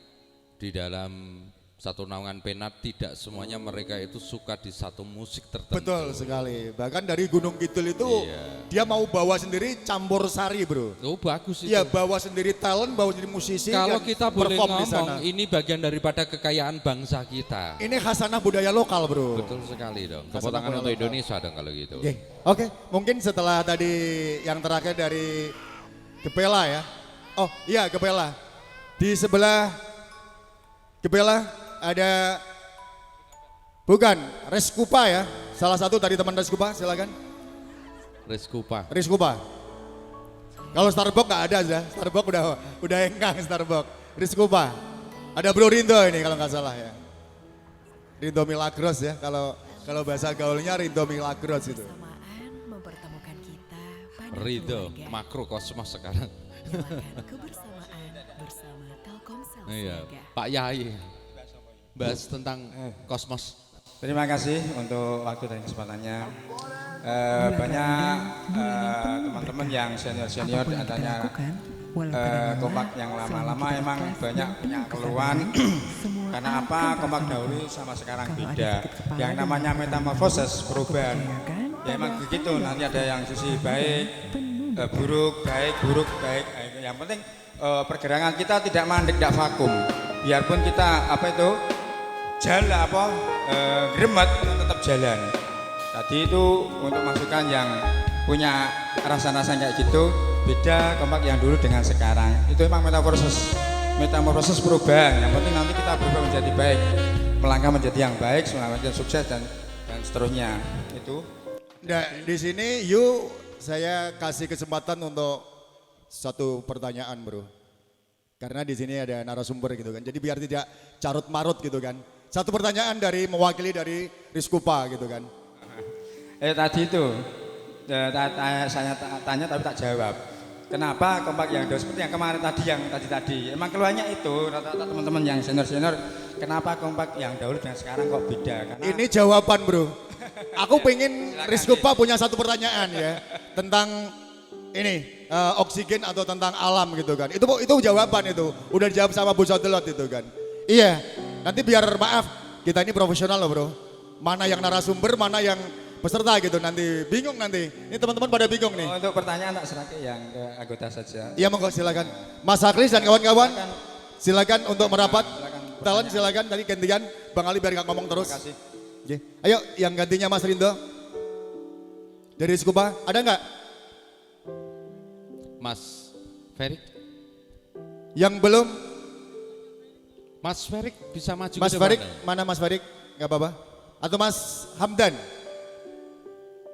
di dalam satu naungan pena tidak semuanya mereka itu suka di satu musik tertentu. Betul sekali. Bahkan dari Gunung Kidul itu Iya. dia mau bawa sendiri campur sari, Bro. Oh bagus itu. Iya, bawa sendiri talent, bawa sendiri musisi. Kalau dan kita boleh perform di sana. ngomong, ini bagian daripada kekayaan bangsa kita. Ini khasanah budaya lokal, Bro. Betul sekali dong. Khasanah Tepuk tangan budaya untuk lokal. Indonesia dong kalau gitu. Oke, mungkin setelah tadi yang terakhir dari Gepela ya. Oh iya, Gepela. Di sebelah Gepela ada bukan Reskupa ya. Salah satu dari teman Reskupa, silakan. Reskupa. Reskupa. Kalau Starbucks nggak ada ya. Starbucks udah enggang Starbucks. Reskupa. Ada Bro Rindo ini kalau nggak salah ya. Rindo Milagros ya. Kalau bahasa gaulnya Rindo Milagros itu. Mempertemukan kita pada Ridho, keluarga. makrokosmos sekarang. Nyalakan kebersamaan bersama Telkomsel Iya, Siaga. Pak Yai. Bahas tentang kosmos. Terima kasih untuk waktu dan kesempatannya. Banyak teman-teman yang senior-senior Apapun yang kita katanya lakukan, walau kadang kompak lelah, yang selalu lama-lama kita emang ikhlas banyak dan punya penuh keluhan. Semua Karena akan apa kompak tertangani. dahulu sama sekarang Kalau ada beda. sakit kepala Yang dan namanya mata, metamorfosis, aku perubahan. percayakan Ya emang pada begitu, Anda nanti ada yang sisi dengan baik, penuh buruk, baik, buruk, baik. Yang penting pergerakan kita tidak mandek, tidak vakum. Biarpun kita apa itu jalan apa gremet tetap jalan. Tadi itu untuk masukan yang punya rasa-rasa kayak gitu, beda kompak yang dulu dengan sekarang. Itu memang metamorfosis perubahan. Yang penting nanti kita berubah menjadi baik, melangkah menjadi yang baik, menjadi sukses dan seterusnya. Itu. Nah, di sini saya kasih kesempatan untuk satu pertanyaan, Bro. Karena di sini ada narasumber gitu kan. Jadi biar tidak carut marut gitu kan. Satu pertanyaan dari mewakili dari Riskupa gitu kan. Tadi itu saya tanya tapi tak jawab. Kenapa kompak yang dulu seperti yang kemarin tadi yang tadi. Emang keluarnya itu rata-rata teman-teman yang senior. Kenapa kompak yang dahulu dengan sekarang kok beda? Karena Ini jawaban, Bro. Aku pengen Riskupa punya satu pertanyaan ya tentang ini oksigen atau tentang alam gitu kan. Itu jawaban itu. Udah dijawab sama Bu Sodelot itu kan. Iya. Nanti biar maaf, kita ini profesional loh, Bro. Mana yang narasumber, mana yang peserta gitu nanti bingung nanti. Ini teman-teman pada bingung nih. untuk pertanyaan tak serahkan yang ke anggota saja. Iya monggo silakan. Mas Aklis dan kawan-kawan silakan untuk merapat. Talent silakan tadi gantian Bang Ali biar nggak ngomong terus. Terima kasih. Oke. Ayo yang gantinya Mas Rindo. Dari Skupa ada nggak? Mas Ferik. Yang belum? Mas Ferik bisa maju Mas ke depan Ferik, dong? mana Mas Ferik? Nggak apa-apa. Atau Mas Hamdan?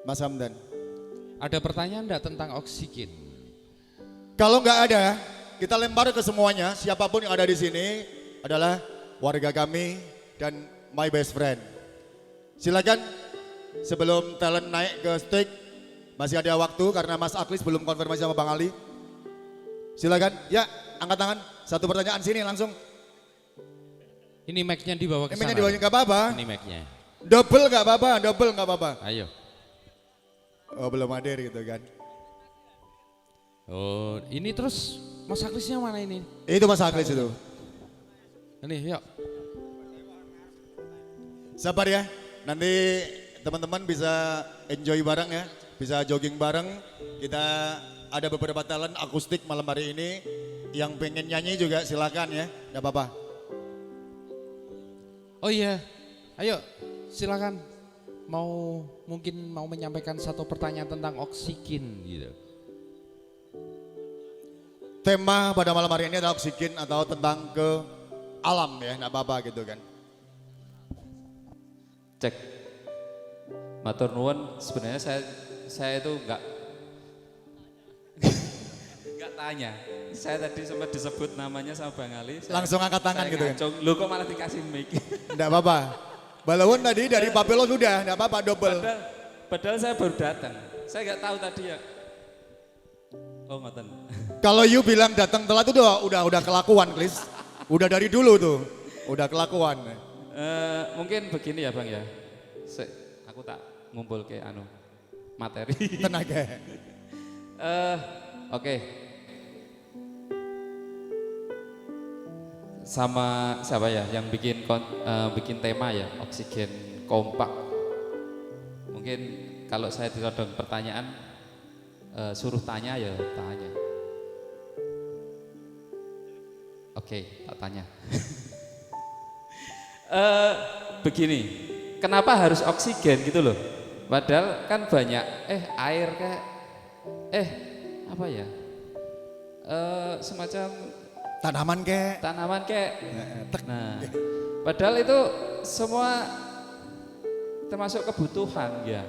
Mas Hamdan. Ada pertanyaan enggak tentang oksigen? Kalau nggak ada, kita lempar ke semuanya. Siapapun yang ada di sini adalah warga kami dan my best friend. Silakan sebelum talent naik ke stage masih ada waktu karena Mas Aklis belum konfirmasi sama Bang Ali. Silakan, ya angkat tangan. Satu pertanyaan sini langsung. Ini mic-nya dibawa ke sana. Mic-nya dibawa nggak apa-apa. Ini mic-nya. Double nggak apa-apa, double nggak apa-apa. Ayo. Oh belum hadir gitu kan. Oh, ini terus Mas Aklisnya mana ini? Itu Mas Aklis itu. Ini, yuk. Sabar ya, nanti teman-teman bisa enjoy bareng ya, bisa jogging bareng. Kita ada beberapa talent akustik malam hari ini. Yang pengen nyanyi juga silakan ya, gak apa-apa. Oh iya, ayo silakan. Mungkin mau menyampaikan satu pertanyaan tentang oksigen gitu. Tema pada malam hari ini adalah oksigen atau tentang ke alam ya, gak apa-apa gitu kan. Cek. Matur nuwun, sebenarnya saya itu enggak tanya. Saya tadi sempat disebut namanya sama Bang Ali. Langsung angkat tangan gitu kan. Lu kok malah dikasih mic. Gak apa-apa. Balawon tadi dari Papelon udah, gak apa-apa double. Padahal saya baru datang. Saya enggak tahu tadi ya. Oh ngoten. Kalau you bilang datang telat itu udah kelakuan, Klis. Udah dari dulu tuh, udah kelakuan. Mungkin begini ya Bang ya. Aku tak ngumpul ke materi. Tenaga. Oke. sama siapa ya yang bikin tema ya Oksigen Kompak. Mungkin kalau saya ditodong pertanyaan suruh tanya ya tanya. Oke, tak tanya. Begini, kenapa harus oksigen gitu loh? Padahal kan banyak air kayak apa ya? Semacam tanaman kayak. Nah, padahal itu semua termasuk kebutuhan ya.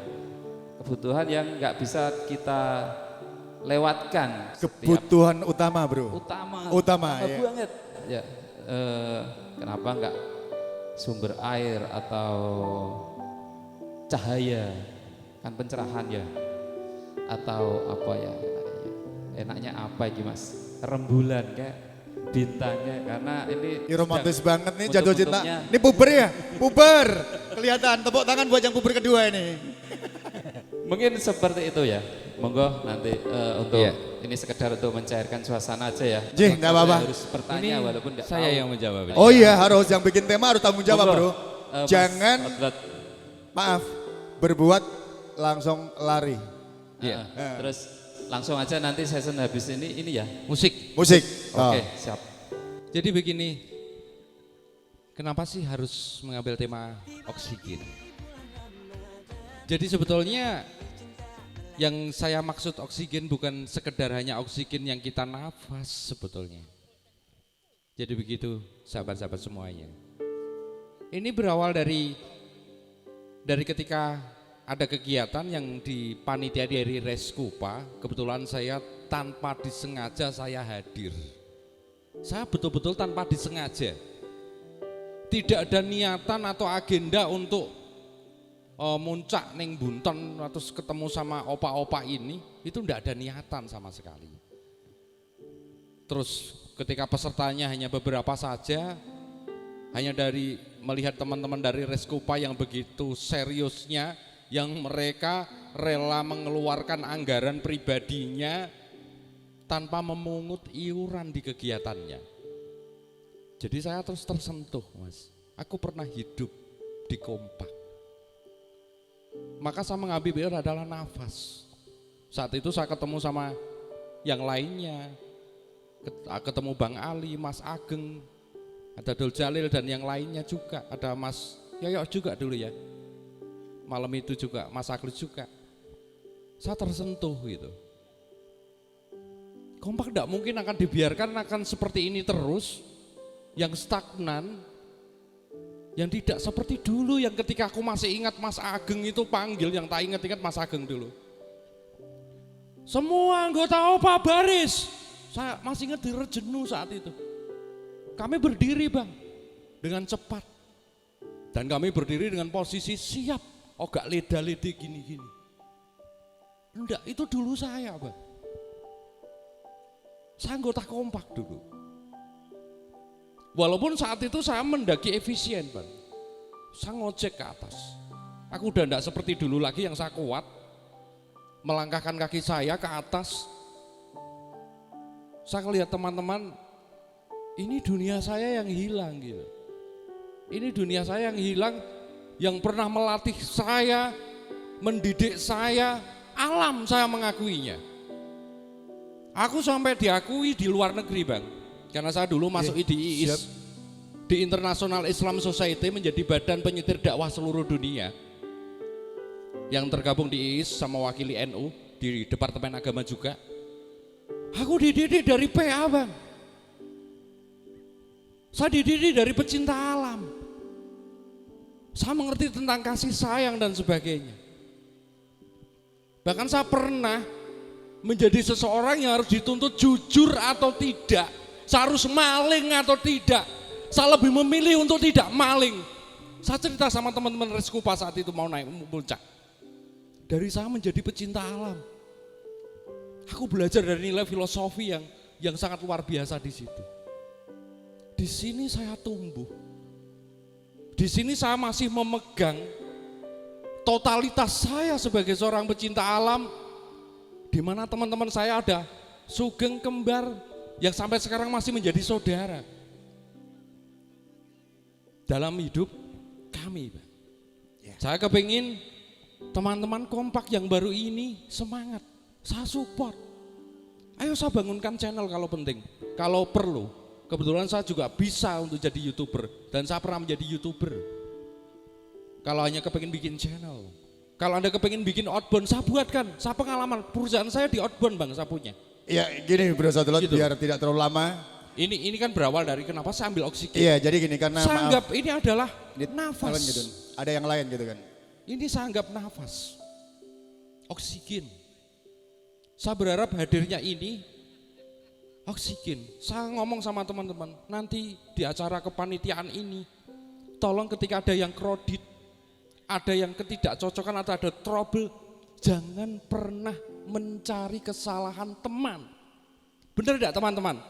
Kebutuhan yang nggak bisa kita lewatkan. Kebutuhan utama, Bro. Utama ya. Banget. Ya, kenapa nggak sumber air atau cahaya, kan pencerahan ya, atau apa ya, enaknya apa ini Mas, rembulan kayak bintangnya, karena ini romantis banget nih jatuh cinta. Ini puber ya, puber, kelihatan. Tepuk tangan buat yang puber kedua ini. Mungkin seperti itu ya, monggo nanti untuk ini sekedar untuk mencairkan suasana aja ya. Enggak apa-apa. Harus bertanya walaupun enggak saya tahu. yang menjawab. Oh iya, harus yang bikin tema harus tanggung jawab, Bro. Jangan maaf berbuat langsung lari. Iya. Terus langsung aja nanti session habis ini ya. Musik. Oke, siap. Jadi begini, kenapa sih harus mengambil tema oksigen? Jadi sebetulnya yang saya maksud oksigen bukan sekedar hanya oksigen yang kita nafas sebetulnya. Jadi begitu sahabat-sahabat semuanya. Ini berawal dari ketika ada kegiatan yang di panitia dari Reskupa, kebetulan saya tanpa disengaja saya hadir. Saya betul-betul tanpa disengaja. Tidak ada niatan atau agenda untuk muncak neng Bunton atau ketemu sama opa-opa ini, itu enggak ada niatan sama sekali. Terus ketika pesertanya hanya beberapa saja, hanya dari melihat teman-teman dari Reskupa yang begitu seriusnya, yang mereka rela mengeluarkan anggaran pribadinya tanpa memungut iuran di kegiatannya. Jadi saya terus tersentuh, Mas. Aku pernah hidup di Kompak. Maka saya mengambil pilihan adalah nafas. Saat itu saya ketemu sama yang lainnya, ketemu Bang Ali, Mas Ageng, ada Dul Jalil dan yang lainnya juga, ada Mas Yoyo juga dulu ya. Malam itu juga Mas Aklis juga. Saya tersentuh gitu. Kompak tidak mungkin akan dibiarkan akan seperti ini terus, yang stagnan, yang tidak seperti dulu, yang ketika aku masih ingat Mas Ageng itu panggil, yang tak ingat-ingat Mas Ageng dulu. Semua anggota OPA baris, saya masih ingat di Rejenu saat itu. Kami berdiri Bang, dengan cepat. Dan kami berdiri dengan posisi siap, gak leda-lede gini-gini. Enggak, itu dulu saya Bang. Saya anggota Kompak dulu. Walaupun saat itu saya mendaki efisien Bang. Saya ngojek ke atas. Aku udah enggak seperti dulu lagi yang saya kuat. Melangkahkan kaki saya ke atas. Saya lihat teman-teman, ini dunia saya yang hilang gitu. Ini dunia saya yang hilang, yang pernah melatih saya, mendidik saya, alam saya mengakuinya. Aku sampai diakui di luar negeri Bang. Karena saya dulu masuk di IIS, di International Islam Society, menjadi badan penyetir dakwah seluruh dunia. Yang tergabung di IIS sama wakili NU di Departemen Agama juga. Aku dididik dari PA Bang. Saya dididik dari pecinta alam. Saya mengerti tentang kasih sayang dan sebagainya. Bahkan saya pernah menjadi seseorang yang harus dituntut jujur atau tidak. Saya harus maling atau tidak. Saya lebih memilih untuk tidak maling. Saya cerita sama teman-teman Reskupa saat itu mau naik puncak. Dari saya menjadi pecinta alam. Aku belajar dari nilai filosofi yang sangat luar biasa di situ. Di sini saya tumbuh. Di sini saya masih memegang totalitas saya sebagai seorang pecinta alam, di mana teman-teman saya ada Sugeng kembar yang sampai sekarang masih menjadi saudara. dalam hidup kami, Pak. Saya kepingin teman-teman kompak yang baru ini semangat, saya support. Ayo saya bangunkan channel kalau penting, kalau perlu. Kebetulan saya juga bisa untuk jadi YouTuber dan saya pernah menjadi YouTuber. Kalau hanya kepingin bikin channel, kalau Anda kepingin bikin outbound, saya buatkan. Saya pengalaman, perusahaan saya di outbound Bang, saya punya. Ya gini Bro Sadulot, Gitu. biar tidak terlalu lama. Ini kan berawal dari kenapa saya ambil oksigen. Iya, jadi gini karena Saya maaf, anggap ini adalah Kalian nafas. gitu. Ada yang lain gitu kan. Ini saya anggap nafas, oksigen. Saya berharap hadirnya ini oksigen. Saya ngomong sama teman-teman, nanti di acara kepanitiaan ini, tolong ketika ada yang kredit, ada yang ketidakcocokan atau ada trouble, jangan pernah mencari kesalahan teman. Benar tidak teman-teman?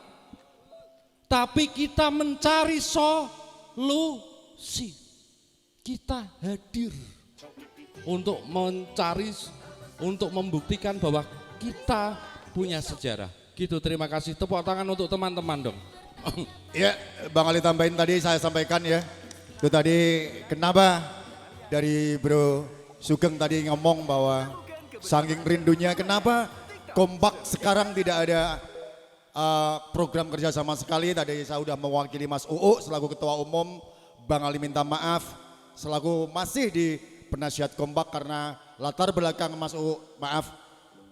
Tapi kita mencari solusi. Kita hadir untuk mencari, untuk membuktikan bahwa kita punya sejarah. Gitu, terima kasih. Tepuk tangan untuk teman-teman dong. Ya, Bang Ali tambahin tadi saya sampaikan ya. Itu tadi kenapa dari Bro Sugeng tadi ngomong bahwa saking rindunya kenapa kompak sekarang tidak ada program kerja sama sekali. Tadi saya sudah mewakili Mas UU selaku Ketua Umum, Bang Ali minta maaf selaku masih di penasihat kompak karena latar belakang Mas UU, maaf.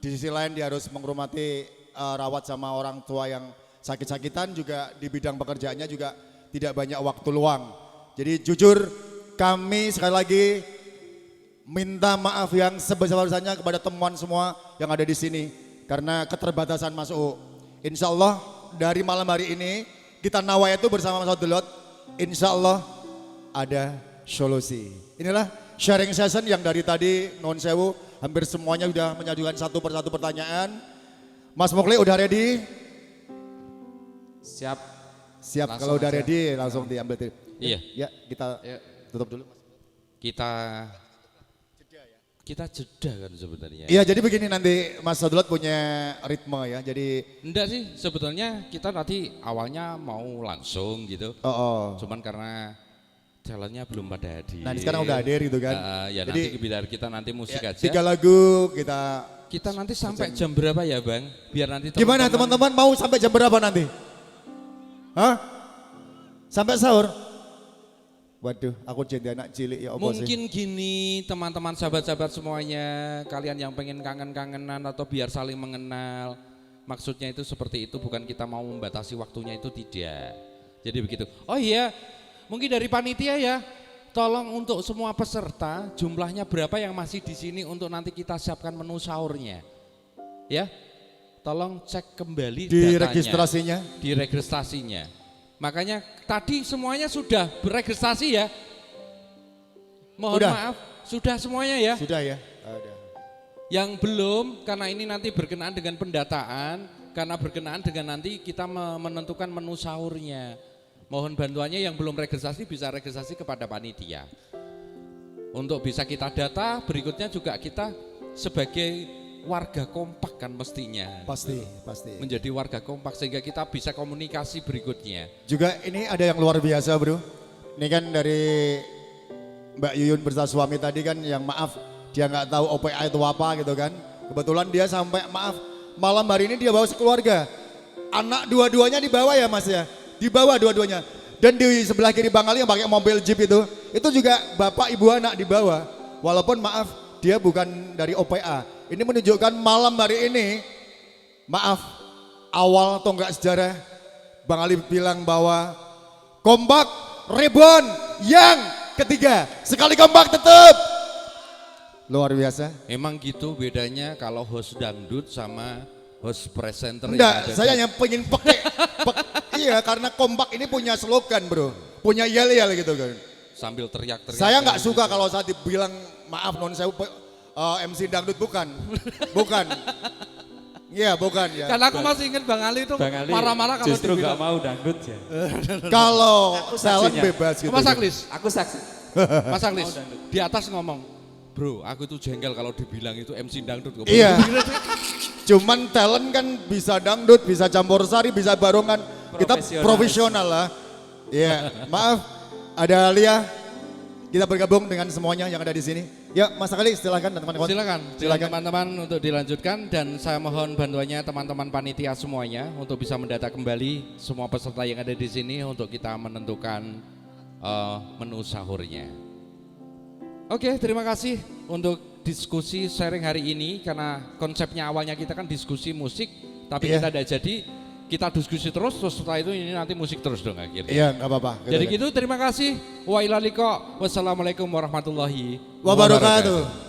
Di sisi lain dia harus menghormati rawat sama orang tua yang sakit-sakitan, juga di bidang pekerjaannya juga tidak banyak waktu luang. Jadi jujur kami sekali lagi minta maaf yang sebesar-besarnya kepada temuan semua yang ada di sini karena keterbatasan Mas UU. Insya Allah dari malam hari ini kita nawaitu bersama Mas Abdullah, insya Allah ada solusi. Inilah sharing session yang dari tadi non sewu hampir semuanya sudah menyajukan satu persatu pertanyaan. Mas Mukli udah ready? Siap. Siap, Langsung kalau udah aja. ready langsung diambil. Iya. Ya, kita tutup dulu. Kita jeda kan sebenarnya. Iya, jadi begini nanti Mas Abdullah punya ritme ya. Jadi enggak sih, sebetulnya kita nanti awalnya mau langsung gitu. Cuman karena talentnya belum pada hadir. Nah, sekarang udah hadir gitu kan. Ya Jadi, nanti biar kita nanti musik aja. 3 lagu kita nanti sampai jam berapa ya Bang? Biar nanti gimana teman-teman mau sampai jam berapa nanti? Hah? Sampai sahur? Waduh, aku jadi anak cilik ya apa sih? Mungkin gini teman-teman sahabat-sahabat semuanya, kalian yang pengen kangen-kangenan atau biar saling mengenal. Maksudnya itu seperti itu, bukan kita mau membatasi waktunya, itu tidak. Jadi begitu. Oh iya, mungkin dari panitia ya, tolong untuk semua peserta jumlahnya berapa yang masih di sini untuk nanti kita siapkan menu sahurnya. Ya, tolong cek kembali Di datanya. registrasinya? Di registrasinya. Makanya tadi semuanya sudah beregistrasi ya. Mohon Udah. maaf, sudah semuanya ya. Sudah ya. Udah. Yang belum, karena ini nanti berkenaan dengan pendataan, karena berkenaan dengan nanti kita menentukan menu sahurnya. Mohon bantuannya yang belum registrasi bisa registrasi kepada panitia. Untuk bisa kita data, berikutnya juga kita sebagai warga kompak kan mestinya. Pasti. Menjadi warga kompak sehingga kita bisa komunikasi berikutnya. Juga ini ada yang luar biasa bro. Ini kan dari Mbak Yuyun bersama suami tadi kan yang maaf dia nggak tahu OPA itu apa gitu kan. Kebetulan dia sampai maaf malam hari ini dia bawa sekeluarga. Anak dua-duanya dibawa ya mas ya. Dibawa dua-duanya. Dan di sebelah kiri Bang Ali yang pakai mobil Jeep itu juga bapak ibu anak dibawa. Walaupun maaf dia bukan dari OPA. Ini menunjukkan malam hari ini, maaf, awal tonggak sejarah, Bang Ali bilang bahwa kompak rebound yang ketiga. Sekali kompak tetap. Luar biasa. Emang gitu bedanya kalau host dangdut sama host presenter. Enggak, saya yang pengen pakai. Iya, karena kompak ini punya slogan bro. Punya yel-yel gitu kan. Sambil teriak-teriak. Saya nggak suka kalau saat dibilang maaf non saya MC dangdut bukan. Iya bukan ya. Karena aku masih ingat Bang Ali itu marah-marah kalau justru dibilang. gak mau dangdut ya. Kalau talent bebas gitu. Mas Aglis. Aku saksi. Mas Aglis di atas ngomong, bro aku itu jengkel kalau dibilang itu MC dangdut. Iya. Cuman talent kan bisa dangdut, bisa campur sari, bisa barongan. Kita profesional lah. Iya, maaf. ada Lia. Kita bergabung dengan semuanya yang ada di sini. Ya, Mas Ali, silakan teman-teman. Silakan teman-teman untuk dilanjutkan dan saya mohon bantuannya teman-teman panitia semuanya untuk bisa mendata kembali semua peserta yang ada di sini untuk kita menentukan menu sahurnya. Oke, terima kasih untuk diskusi sharing hari ini karena konsepnya awalnya kita kan diskusi musik, tapi kita tidak jadi. Kita diskusi terus setelah itu ini nanti musik terus dong akhirnya. Iya, nggak apa-apa. Jadi gitu, terima kasih. Wa ilal liqa. Wassalamualaikum warahmatullahi wabarakatuh.